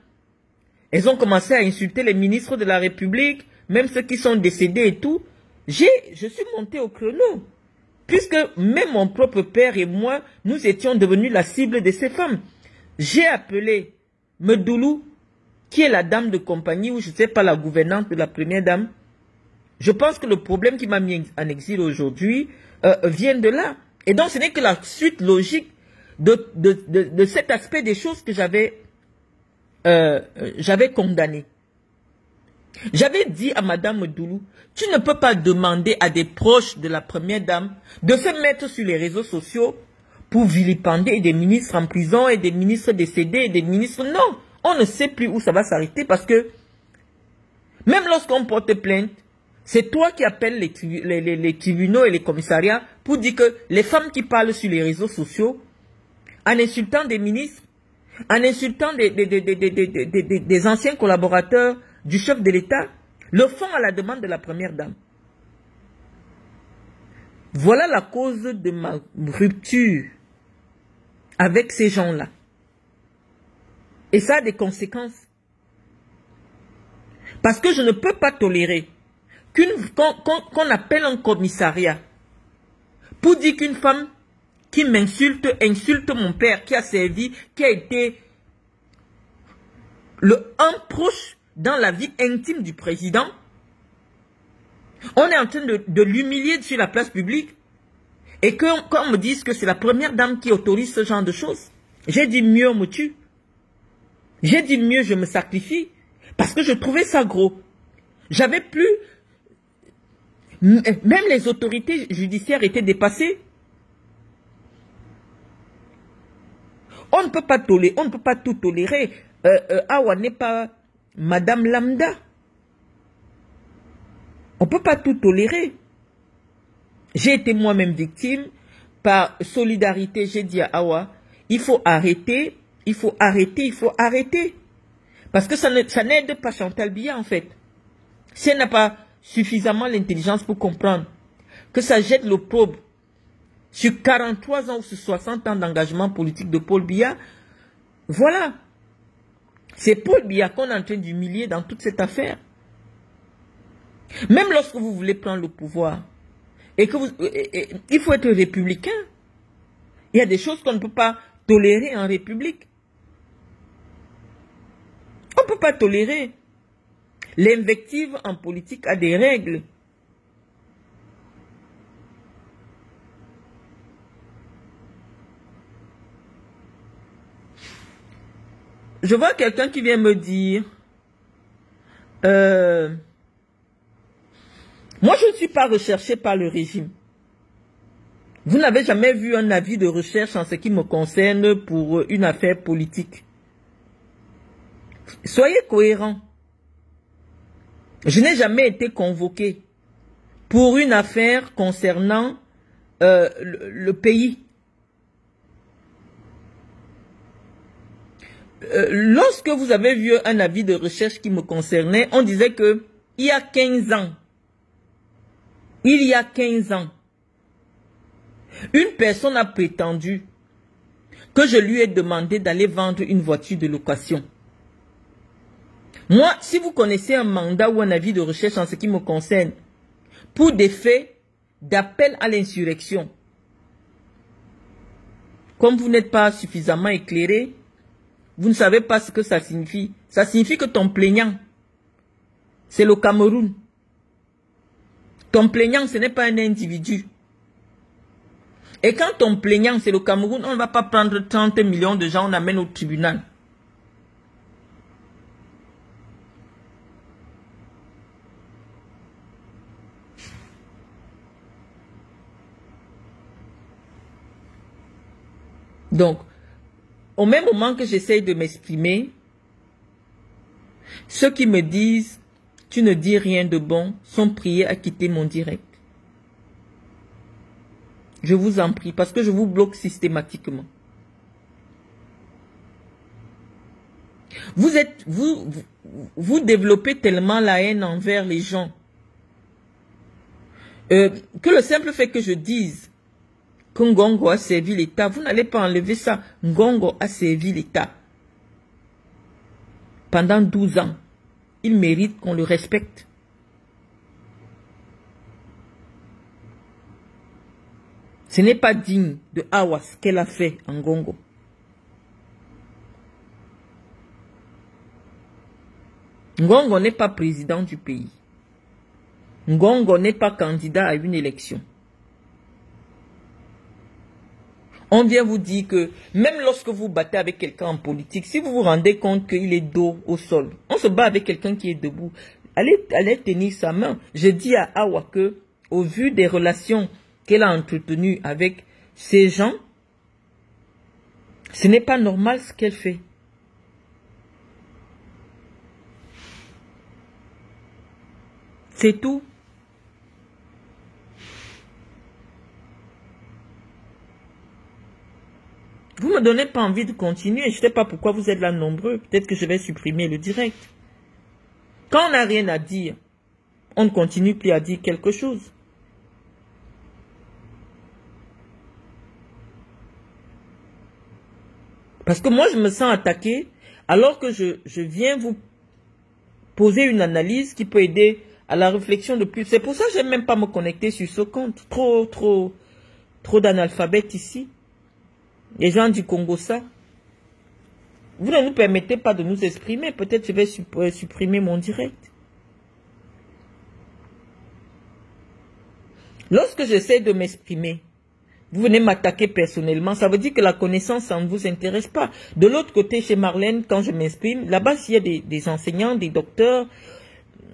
elles ont commencé à insulter les ministres de la République, même ceux qui sont décédés et tout. Je suis montée au créneau. Puisque même mon propre père et moi, nous étions devenus la cible de ces femmes. J'ai appelé Medoulou, qui est la dame de compagnie, ou je ne sais pas, la gouvernante de la première dame. Je pense que le problème qui m'a mis en exil aujourd'hui vient de là. Et donc ce n'est que la suite logique de cet aspect des choses que j'avais condamné. J'avais dit à Madame Doulou, tu ne peux pas demander à des proches de la première dame de se mettre sur les réseaux sociaux pour vilipender des ministres en prison et des ministres décédés et des ministres... Non, on ne sait plus où ça va s'arrêter parce que même lorsqu'on porte plainte, c'est toi qui appelles les tribunaux et les commissariats pour dire que les femmes qui parlent sur les réseaux sociaux, en insultant des ministres, en insultant des anciens collaborateurs du chef de l'État, le font à la demande de la première dame. Voilà la cause de ma rupture avec ces gens-là. Et ça a des conséquences. Parce que je ne peux pas tolérer qu'on appelle un commissariat pour dire qu'une femme qui m'insulte, insulte mon père qui a servi, qui a été un proche dans la vie intime du président. On est en train de l'humilier sur la place publique et qu'on me dise que c'est la première dame qui autorise ce genre de choses. J'ai dit mieux on me tue. J'ai dit mieux je me sacrifie parce que je trouvais ça gros. J'avais plus... Même les autorités judiciaires étaient dépassées. On ne peut pas tolérer, on ne peut pas tout tolérer. Awa n'est pas Madame Lambda. On ne peut pas tout tolérer. J'ai été moi-même victime. Par solidarité, j'ai dit à Awa, il faut arrêter Il faut arrêter, il faut arrêter. Parce que ça n'aide pas Chantal Biya, en fait. Si elle n'a pas suffisamment l'intelligence pour comprendre que ça jette l'opprobre sur 43 ans ou sur 60 ans d'engagement politique de Paul Biya, voilà. C'est Paul Biya qu'on est en train d'humilier dans toute cette affaire. Même lorsque vous voulez prendre le pouvoir, et que il faut être républicain, il y a des choses qu'on ne peut pas tolérer en République. On ne peut pas tolérer. L'invective en politique a des règles. Je vois quelqu'un qui vient me dire, moi je ne suis pas recherché par le régime. Vous n'avez jamais vu un avis de recherche en ce qui me concerne pour une affaire politique. Soyez cohérents. Je n'ai jamais été convoqué pour une affaire concernant le pays. Lorsque vous avez vu un avis de recherche qui me concernait, on disait que il y a 15 ans, une personne a prétendu que je lui ai demandé d'aller vendre une voiture de location. Moi, si vous connaissez un mandat ou un avis de recherche en ce qui me concerne, pour des faits d'appel à l'insurrection, comme vous n'êtes pas suffisamment éclairé, vous ne savez pas ce que ça signifie. Ça signifie que ton plaignant, c'est le Cameroun. Ton plaignant, ce n'est pas un individu. Et quand ton plaignant, c'est le Cameroun, on ne va pas prendre 30 millions de gens, on amène au tribunal. Donc, au même moment que j'essaye de m'exprimer, ceux qui me disent « tu ne dis rien de bon » sont priés à quitter mon direct. Je vous en prie, parce que je vous bloque systématiquement. Vous développez tellement la haine envers les gens que le simple fait que je dise que Ngongo a servi l'État, vous n'allez pas enlever ça. Ngongo a servi l'État pendant 12 ans. Il mérite qu'on le respecte. Ce n'est pas digne de Awa ce qu'elle a fait en Ngongo. Ngongo n'est pas président du pays. Ngongo n'est pas candidat à une élection. On vient vous dire que même lorsque vous battez avec quelqu'un en politique, si vous vous rendez compte qu'il est dos au sol, on se bat avec quelqu'un qui est debout, allez tenir sa main. Je dis à Awa que, au vu des relations qu'elle a entretenues avec ces gens, ce n'est pas normal ce qu'elle fait. C'est tout. Vous ne me donnez pas envie de continuer. Je ne sais pas pourquoi vous êtes là nombreux. Peut-être que je vais supprimer le direct. Quand on n'a rien à dire, on ne continue plus à dire quelque chose. Parce que moi, je me sens attaqué alors que je viens vous poser une analyse qui peut aider à la réflexion de plus. C'est pour ça que je n'aime même pas me connecter sur ce compte. Trop d'analphabètes ici. Les gens du Congo, ça. Vous ne nous permettez pas de nous exprimer. Peut-être je vais supprimer mon direct. Lorsque j'essaie de m'exprimer, vous venez m'attaquer personnellement. Ça veut dire que la connaissance, ça ne vous intéresse pas. De l'autre côté, chez Marlène, quand je m'exprime, là-bas, s'il y a des enseignants, des docteurs,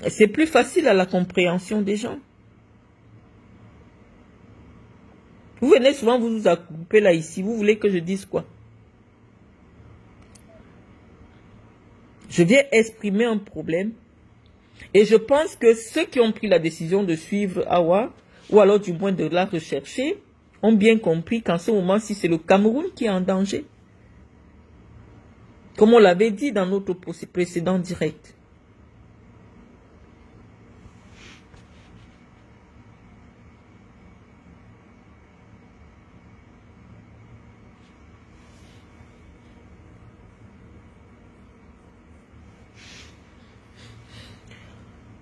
c'est plus facile à la compréhension des gens. Vous venez souvent vous accouper là ici. Vous voulez que je dise quoi? Je viens exprimer un problème. Et je pense que ceux qui ont pris la décision de suivre Awa, ou alors du moins de la rechercher, ont bien compris qu'en ce moment-ci, c'est le Cameroun qui est en danger. Comme on l'avait dit dans notre précédent direct.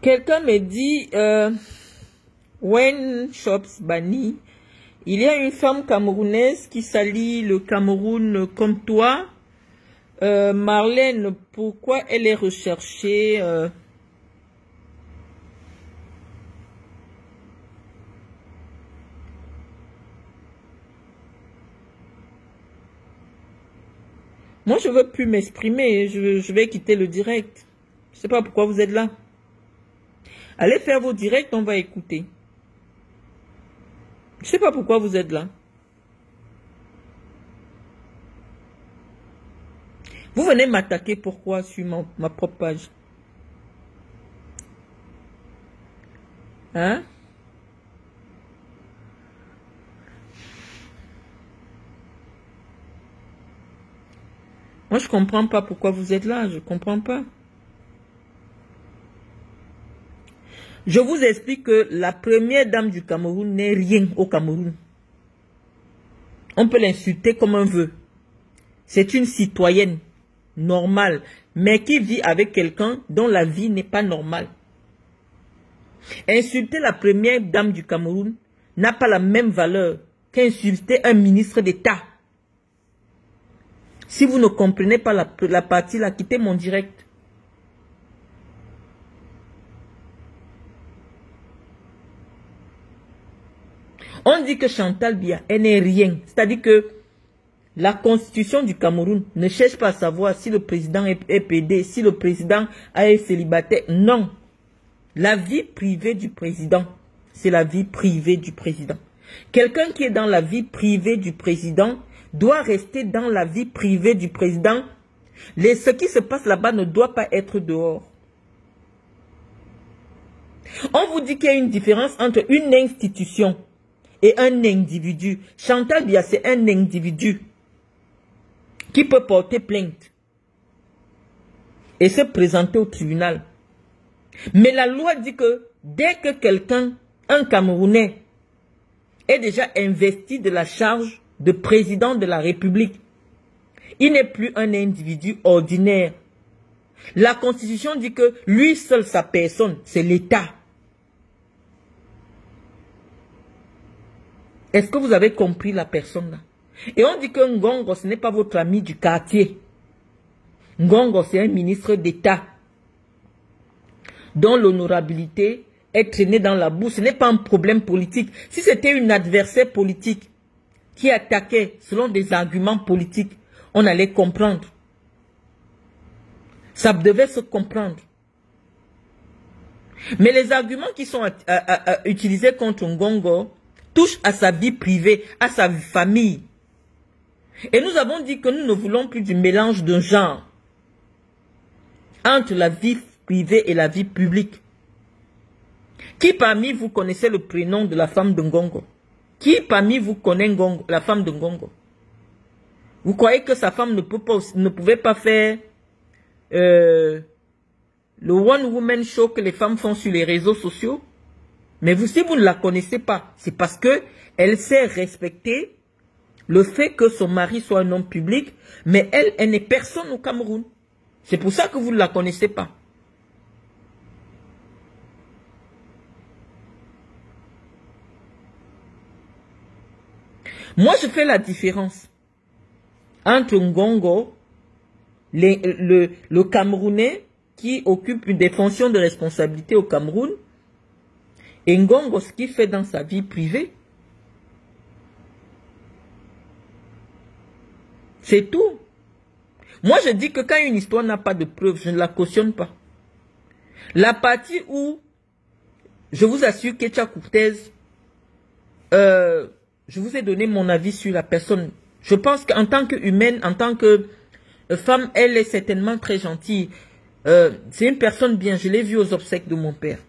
Quelqu'un me dit, when Shops Bani, il y a une femme camerounaise qui salit le Cameroun comme toi. Marlène, pourquoi elle est recherchée Moi, je veux plus m'exprimer. Je vais quitter le direct. Je sais pas pourquoi vous êtes là. Allez faire vos directs, on va écouter. Je sais pas pourquoi vous êtes là. Vous venez m'attaquer pourquoi sur ma propre page? Hein? Moi, je comprends pas pourquoi vous êtes là. Je comprends pas. Je vous explique que la première dame du Cameroun n'est rien au Cameroun. On peut l'insulter comme on veut. C'est une citoyenne normale, mais qui vit avec quelqu'un dont la vie n'est pas normale. Insulter la première dame du Cameroun n'a pas la même valeur qu'insulter un ministre d'État. Si vous ne comprenez pas la partie là, quittez mon direct. On dit que Chantal Biya, elle n'est rien. C'est-à-dire que la constitution du Cameroun ne cherche pas à savoir si le président est PD, si le président est célibataire. Non. La vie privée du président, c'est la vie privée du président. Quelqu'un qui est dans la vie privée du président doit rester dans la vie privée du président. Ce qui se passe là-bas ne doit pas être dehors. On vous dit qu'il y a une différence entre une institution et un individu. Chantal Biya, c'est un individu qui peut porter plainte et se présenter au tribunal. Mais la loi dit que dès que quelqu'un, un Camerounais, est déjà investi de la charge de président de la République, il n'est plus un individu ordinaire. La Constitution dit que lui seul, sa personne, c'est l'État. Est-ce que vous avez compris la personne là? Et on dit que Ngongo, ce n'est pas votre ami du quartier. Ngongo, c'est un ministre d'État dont l'honorabilité est traînée dans la boue. Ce n'est pas un problème politique. Si c'était un adversaire politique qui attaquait selon des arguments politiques, on allait comprendre. Ça devait se comprendre. Mais les arguments qui sont utilisés contre Ngongo touchent à sa vie privée, à sa famille. Et nous avons dit que nous ne voulons plus du mélange de genre entre la vie privée et la vie publique. Qui parmi vous connaissez le prénom de la femme de Ngongo? Qui parmi vous connaît la femme de Ngongo? Vous croyez que sa femme ne pouvait pas faire le One Woman Show que les femmes font sur les réseaux sociaux? Mais vous, si vous ne la connaissez pas, c'est parce que elle sait respecter le fait que son mari soit un homme public, mais elle n'est personne au Cameroun. C'est pour ça que vous ne la connaissez pas. Moi, je fais la différence entre Ngongo, le Camerounais qui occupe des fonctions de responsabilité au Cameroun, et Ngongo, ce qu'il fait dans sa vie privée. C'est tout. Moi, je dis que quand une histoire n'a pas de preuves, je ne la cautionne pas. La partie où, je vous assure, Ketia Cortez, je vous ai donné mon avis sur la personne. Je pense qu'en tant qu'humaine, en tant que femme, elle est certainement très gentille. C'est une personne bien. Je l'ai vue aux obsèques de mon père.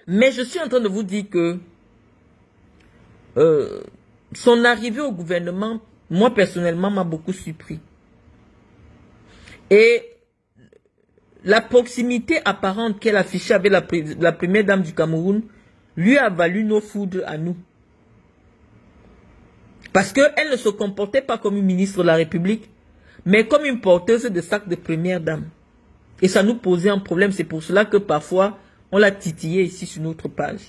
Mais je suis en train de vous dire que son arrivée au gouvernement moi personnellement, m'a beaucoup surpris. Et la proximité apparente qu'elle affichait avec la première dame du Cameroun lui a valu nos foudres à nous. Parce qu'elle ne se comportait pas comme une ministre de la République, mais comme une porteuse de sac de première dame. Et ça nous posait un problème. C'est pour cela que parfois, on l'a titillé ici sur notre page.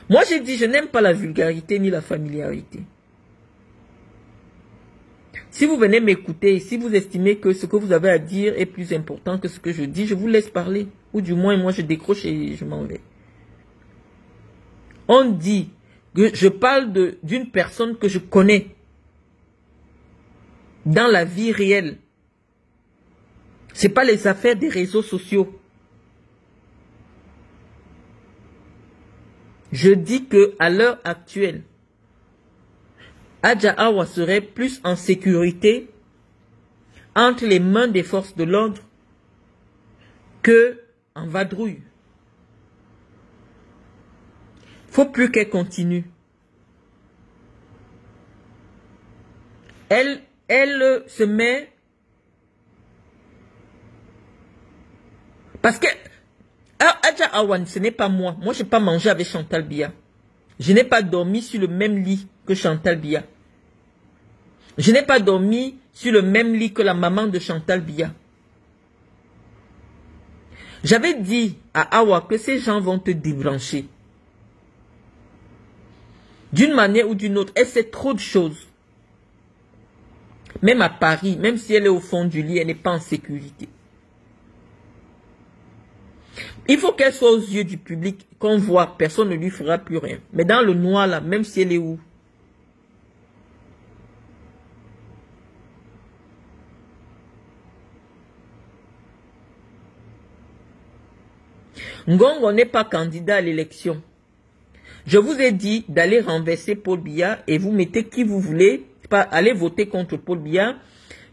Moi, j'ai dit, je n'aime pas la vulgarité ni la familiarité. Si vous venez m'écouter, si vous estimez que ce que vous avez à dire est plus important que ce que je dis, je vous laisse parler. Ou du moins, moi, je décroche et je m'en vais. On dit que je parle d'une personne que je connais dans la vie réelle. Ce n'est pas les affaires des réseaux sociaux. Je dis que à l'heure actuelle, Adja Awa serait plus en sécurité entre les mains des forces de l'ordre que en vadrouille. Faut plus qu'elle continue. Elle se met... Parce que Adja Awan, ce n'est pas moi. Moi, je n'ai pas mangé avec Chantal Biya. Je n'ai pas dormi sur le même lit que Chantal Biya. Je n'ai pas dormi sur le même lit que la maman de Chantal Biya. J'avais dit à Awa que ces gens vont te débrancher. D'une manière ou d'une autre, elle sait trop de choses. Même à Paris, même si elle est au fond du lit, elle n'est pas en sécurité. Il faut qu'elle soit aux yeux du public, qu'on voit, personne ne lui fera plus rien. Mais dans le noir là, même si elle est où? Ngongo n'est pas candidat à l'élection. Je vous ai dit d'aller renverser Paul Biya et vous mettez qui vous voulez, allez voter contre Paul Biya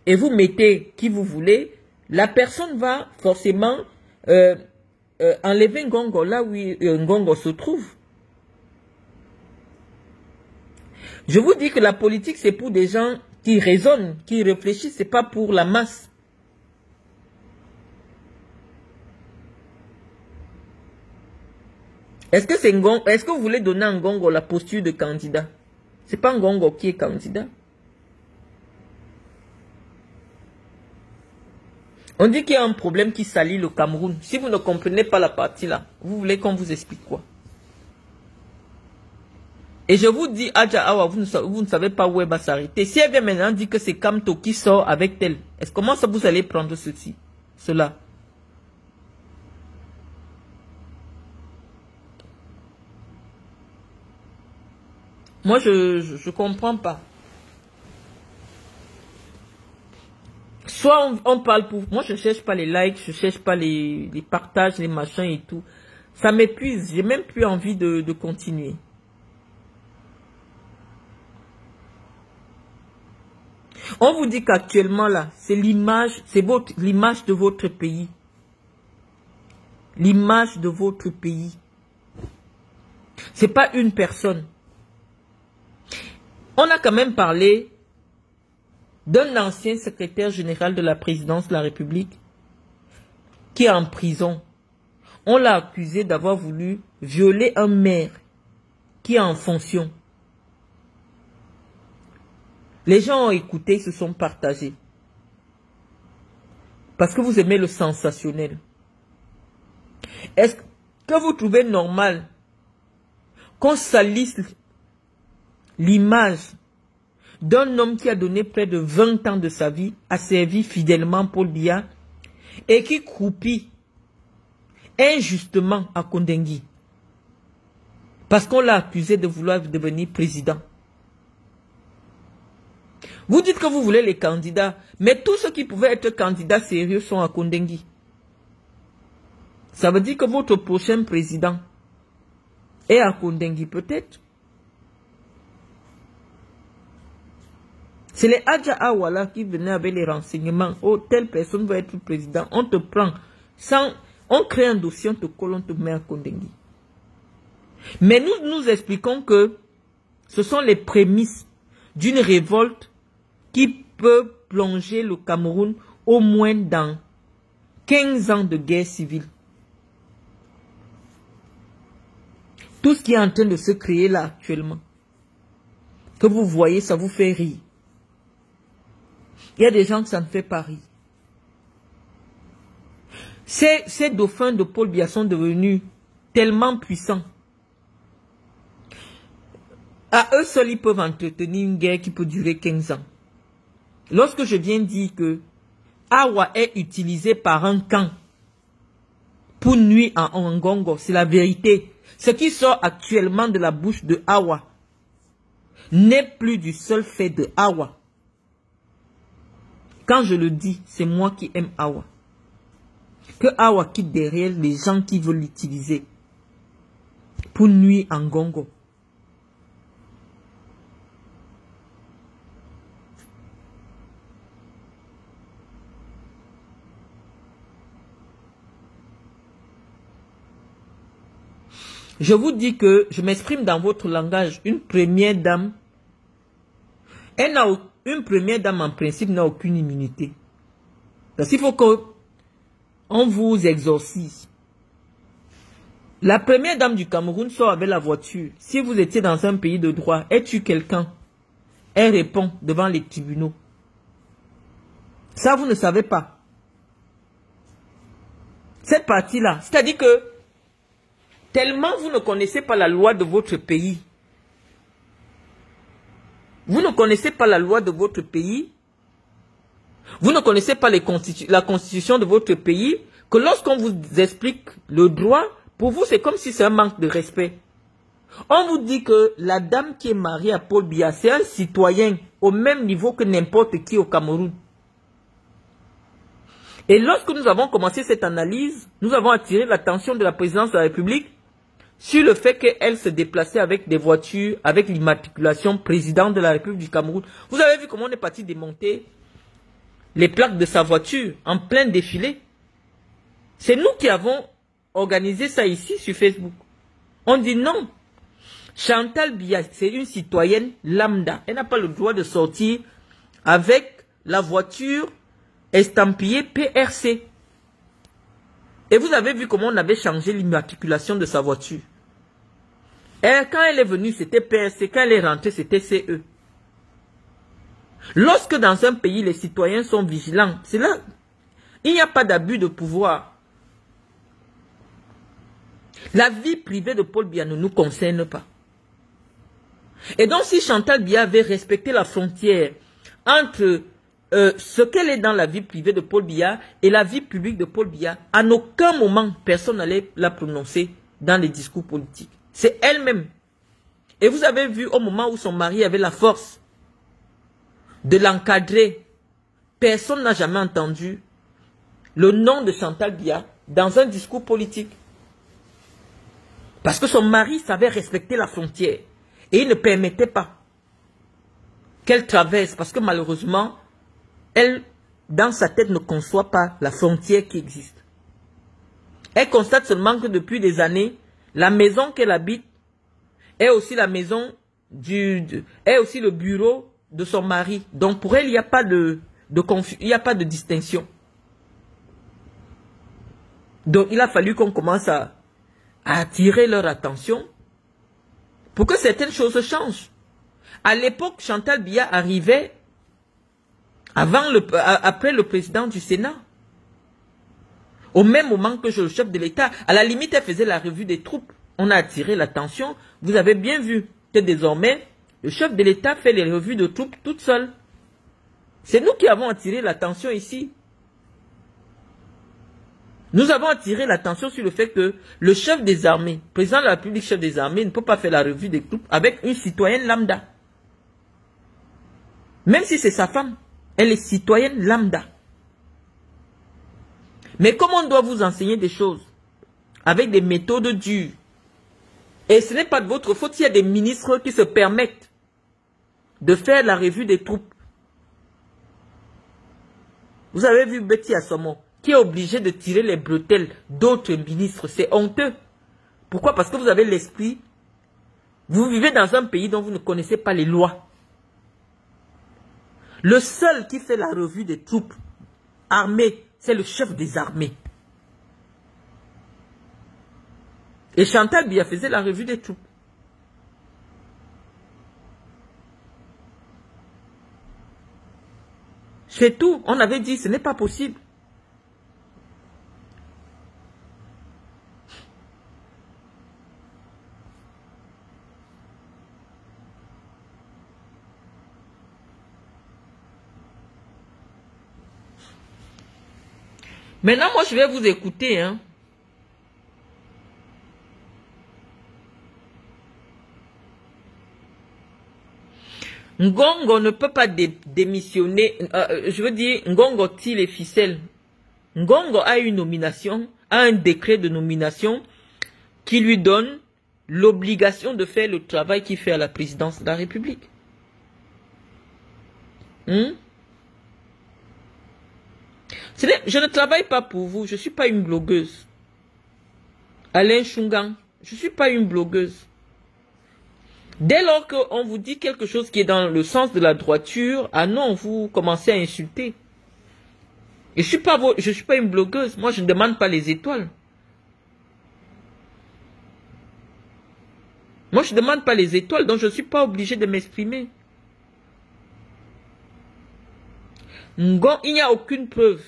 et vous mettez qui vous voulez. La personne va forcément enlever Ngongo là où Ngongo se trouve. Je vous dis que la politique c'est pour des gens qui raisonnent, qui réfléchissent, c'est pas pour la masse. Est-ce que vous voulez donner à Ngongo la posture de candidat? C'est pas Ngongo qui est candidat. On dit qu'il y a un problème qui salit le Cameroun. Si vous ne comprenez pas la partie là, vous voulez qu'on vous explique quoi? Et je vous dis, Adja Awa, vous ne savez pas où elle va s'arrêter. Si elle vient maintenant dire que c'est Kamto qui sort avec elle, comment ça vous allez prendre cela? Moi, je comprends pas. Soit on parle pour... Moi, je ne cherche pas les likes, je ne cherche pas les partages, les machins et tout. Ça m'épuise, j'ai même plus envie de continuer. On vous dit qu'actuellement, là, c'est l'image, l'image de votre pays. L'image de votre pays. C'est pas une personne. On a quand même parlé d'un ancien secrétaire général de la présidence de la République qui est en prison. On l'a accusé d'avoir voulu violer un maire qui est en fonction. Les gens ont écouté, ils se sont partagés. Parce que vous aimez le sensationnel. Est-ce que vous trouvez normal qu'on salisse l'image d'un homme qui a donné près de 20 ans de sa vie, a servi fidèlement Paul Biya et qui croupit injustement à Kondengui parce qu'on l'a accusé de vouloir devenir président? Vous dites que vous voulez les candidats, mais tous ceux qui pouvaient être candidats sérieux sont à Kondengui. Ça veut dire que votre prochain président est à Kondengui peut-être. C'est les Adja Awa qui venaient avec les renseignements. Oh, telle personne va être président. On te prend. On crée un dossier, on te colle, on te met à Kondengui. Mais nous nous expliquons que ce sont les prémices d'une révolte qui peut plonger le Cameroun au moins dans 15 ans de guerre civile. Tout ce qui est en train de se créer là actuellement, que vous voyez, ça vous fait rire. Il y a des gens que ça ne fait pas rire. Ces dauphins de Paul Biya sont devenus tellement puissants. À eux seuls, ils peuvent entretenir une guerre qui peut durer 15 ans. Lorsque je viens dire que Awa est utilisé par un camp pour nuire à Ngongo, c'est la vérité. Ce qui sort actuellement de la bouche de Awa n'est plus du seul fait de Awa. Quand je le dis, c'est moi qui aime Awa. Que Awa quitte derrière les gens qui veulent l'utiliser pour nuire à Ngongo. Je vous dis que je m'exprime dans votre langage. Une première dame, une première dame en principe n'a aucune immunité. Parce qu'il faut qu'on vous exorcise. La première dame du Cameroun sort avec la voiture. Si vous étiez dans un pays de droit, elle tue quelqu'un. Elle répond devant les tribunaux. Ça, vous ne savez pas. Cette partie-là, c'est-à-dire que tellement vous ne connaissez pas la loi de votre pays. Vous ne connaissez pas la loi de votre pays. Vous ne connaissez pas la constitution de votre pays. Que lorsqu'on vous explique le droit, pour vous c'est comme si c'est un manque de respect. On vous dit que la dame qui est mariée à Paul Biya, c'est un citoyen au même niveau que n'importe qui au Cameroun. Et lorsque nous avons commencé cette analyse, nous avons attiré l'attention de la présidence de la République sur le fait qu'elle se déplaçait avec des voitures, avec l'immatriculation président de la République du Cameroun. Vous avez vu comment on est parti démonter les plaques de sa voiture en plein défilé. C'est nous qui avons organisé ça ici sur Facebook. On dit non. Chantal Biya, c'est une citoyenne lambda. Elle n'a pas le droit de sortir avec la voiture estampillée PRC. Et vous avez vu comment on avait changé l'immatriculation de sa voiture. Et quand elle est venue, c'était PRC. Quand elle est rentrée, c'était CE. Lorsque dans un pays, les citoyens sont vigilants, c'est là, il n'y a pas d'abus de pouvoir. La vie privée de Paul Biya ne nous concerne pas. Et donc, si Chantal Biya avait respecté la frontière entre ce qu'elle est dans la vie privée de Paul Biya et la vie publique de Paul Biya, en aucun moment, personne n'allait la prononcer dans les discours politiques. C'est elle-même. Et vous avez vu au moment où son mari avait la force de l'encadrer, personne n'a jamais entendu le nom de Chantal Biya dans un discours politique. Parce que son mari savait respecter la frontière. Et il ne permettait pas qu'elle traverse. Parce que malheureusement, elle, dans sa tête, ne conçoit pas la frontière qui existe. Elle constate seulement que depuis des années, la maison qu'elle habite est aussi la maison est aussi le bureau de son mari. Donc pour elle, il n'y a pas il n'y a pas de distinction. Donc il a fallu qu'on commence à attirer leur attention pour que certaines choses changent. À l'époque, Chantal Biya arrivait après le président du Sénat. Au même moment que le chef de l'État, à la limite, elle faisait la revue des troupes. On a attiré l'attention. Vous avez bien vu que désormais, le chef de l'État fait les revues de troupes toute seule. C'est nous qui avons attiré l'attention ici. Nous avons attiré l'attention sur le fait que le chef des armées, président de la République, chef des armées, ne peut pas faire la revue des troupes avec une citoyenne lambda. Même si c'est sa femme, elle est citoyenne lambda. Mais comment on doit vous enseigner des choses avec des méthodes dures? Et ce n'est pas de votre faute s'il y a des ministres qui se permettent de faire la revue des troupes. Vous avez vu Betty Assomo, qui est obligé de tirer les bretelles d'autres ministres. C'est honteux. Pourquoi? Parce que vous avez l'esprit Vous vivez dans un pays dont vous ne connaissez pas les lois. Le seul qui fait la revue des troupes armées, c'est le chef des armées. Et Chantal Biya faisait la revue des troupes. C'est tout. On avait dit, ce n'est pas possible. Maintenant, moi, je vais vous écouter, hein. Ngongo ne peut pas démissionner. Je veux dire, Ngongo tire les ficelles. Ngongo a une nomination, a un décret de nomination qui lui donne l'obligation de faire le travail qu'il fait à la présidence de la République. Je ne travaille pas pour vous, je ne suis pas une blogueuse. Alain Chungang, je ne suis pas une blogueuse. Dès lors qu'on vous dit quelque chose qui est dans le sens de la droiture, ah non, vous commencez à insulter. Et je ne suis pas une blogueuse, moi je ne demande pas les étoiles. Moi je ne demande pas les étoiles, donc je ne suis pas obligé de m'exprimer. Il n'y a aucune preuve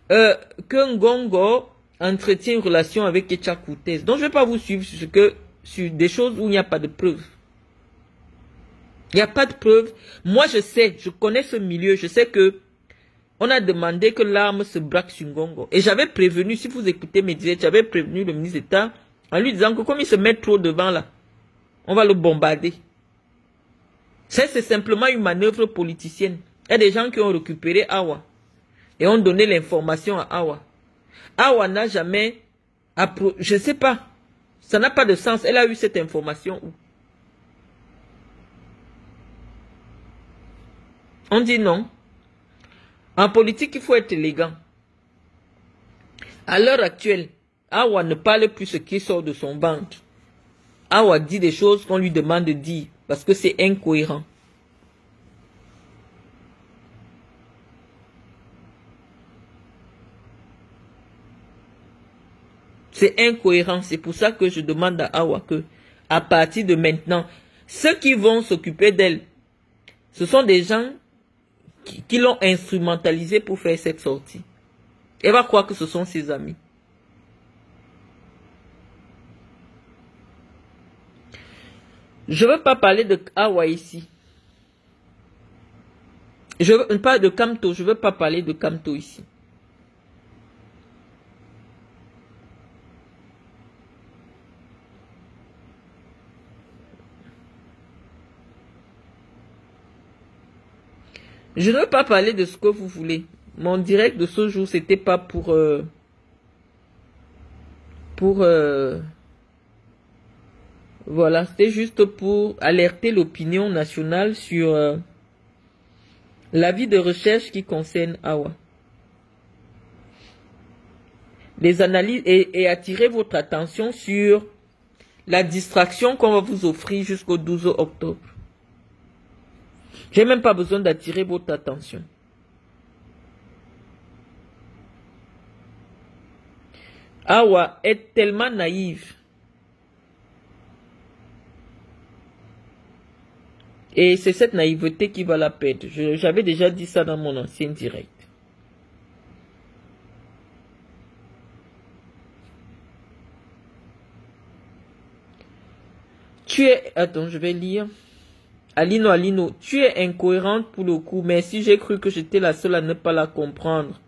que Ngongo entretient une relation avec Ketia Koutès. Donc je ne vais pas vous suivre sur des choses où il n'y a pas de preuve. Il n'y a pas de preuve. Moi je sais, je connais ce milieu, je sais que on a demandé que l'arme se braque sur Ngongo. Et j'avais prévenu, si vous écoutez mes directs, j'avais prévenu le ministre d'État en lui disant que comme il se met trop devant là, on va le bombarder. C'est simplement une manœuvre politicienne. Il y a des gens qui ont récupéré Awa et ont donné l'information à Awa. Awa n'a jamais, je ne sais pas, ça n'a pas de sens. Elle a eu cette information où? On dit non. En politique, il faut être élégant. À l'heure actuelle, Awa ne parle plus ce qui sort de son ventre. Awa dit des choses qu'on lui demande de dire parce que c'est incohérent. C'est incohérent. C'est pour ça que je demande à Awa que, à partir de maintenant, ceux qui vont s'occuper d'elle, ce sont des gens qui l'ont instrumentalisé pour faire cette sortie. Elle va croire que ce sont ses amis. Je ne veux pas parler de Awa ici. Je veux pas de Kamto. Je ne veux pas parler de Kamto ici. Je ne veux pas parler de ce que vous voulez. Mon direct de ce jour, c'était pas pour voilà, c'était juste pour alerter l'opinion nationale sur l'avis de recherche qui concerne Awa. Les analyses et attirer votre attention sur la distraction qu'on va vous offrir jusqu'au 12 octobre. J'ai même pas besoin d'attirer votre attention. Awa est tellement naïve. Et c'est cette naïveté qui va la perdre. J'avais déjà dit ça dans mon ancien direct. Attends, je vais lire. Alino, tu es incohérente pour le coup, mais si j'ai cru que j'étais la seule à ne pas la comprendre.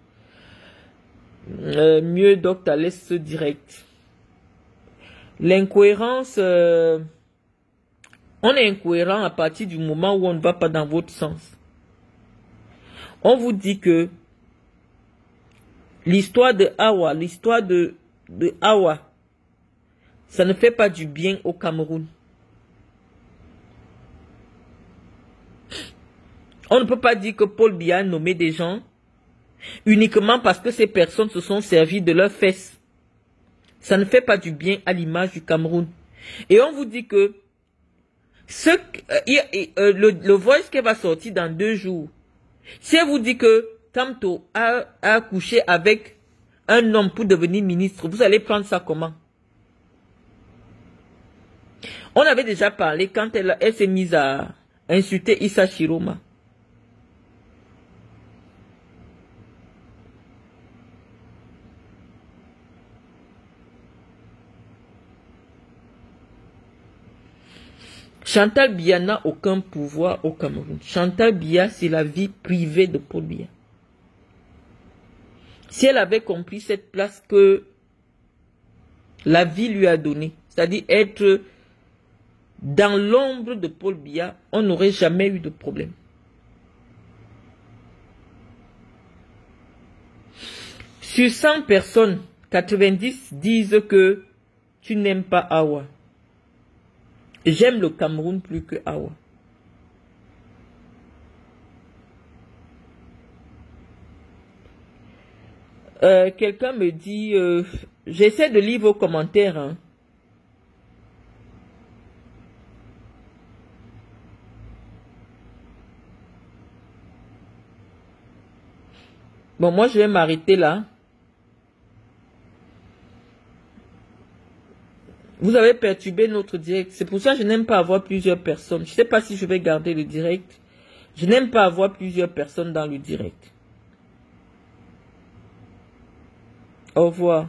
Mieux docteur, laisse ce direct. L'incohérence, on est incohérent à partir du moment où on ne va pas dans votre sens. On vous dit que l'histoire de Awa, Awa, ça ne fait pas du bien au Cameroun. On ne peut pas dire que Paul Biya a nommé des gens uniquement parce que ces personnes se sont servies de leurs fesses. Ça ne fait pas du bien à l'image du Cameroun. Et on vous dit que Le voice qui va sortir dans 2 jours, si elle vous dit que Kamto a couché avec un homme pour devenir ministre, vous allez prendre ça comment? On avait déjà parlé quand elle s'est mise à insulter Issa Chiroma. Chantal Biya n'a aucun pouvoir au Cameroun. Chantal Biya, c'est la vie privée de Paul Biya. Si elle avait compris cette place que la vie lui a donnée, c'est-à-dire être dans l'ombre de Paul Biya, on n'aurait jamais eu de problème. Sur 100 personnes, 90 disent que tu n'aimes pas Awa. J'aime le Cameroun plus que Awa. Quelqu'un me dit, j'essaie de lire vos commentaires. Hein. Bon, moi je vais m'arrêter là. Vous avez perturbé notre direct. C'est pour ça que je n'aime pas avoir plusieurs personnes. Je ne sais pas si je vais garder le direct. Je n'aime pas avoir plusieurs personnes dans le direct. Au revoir.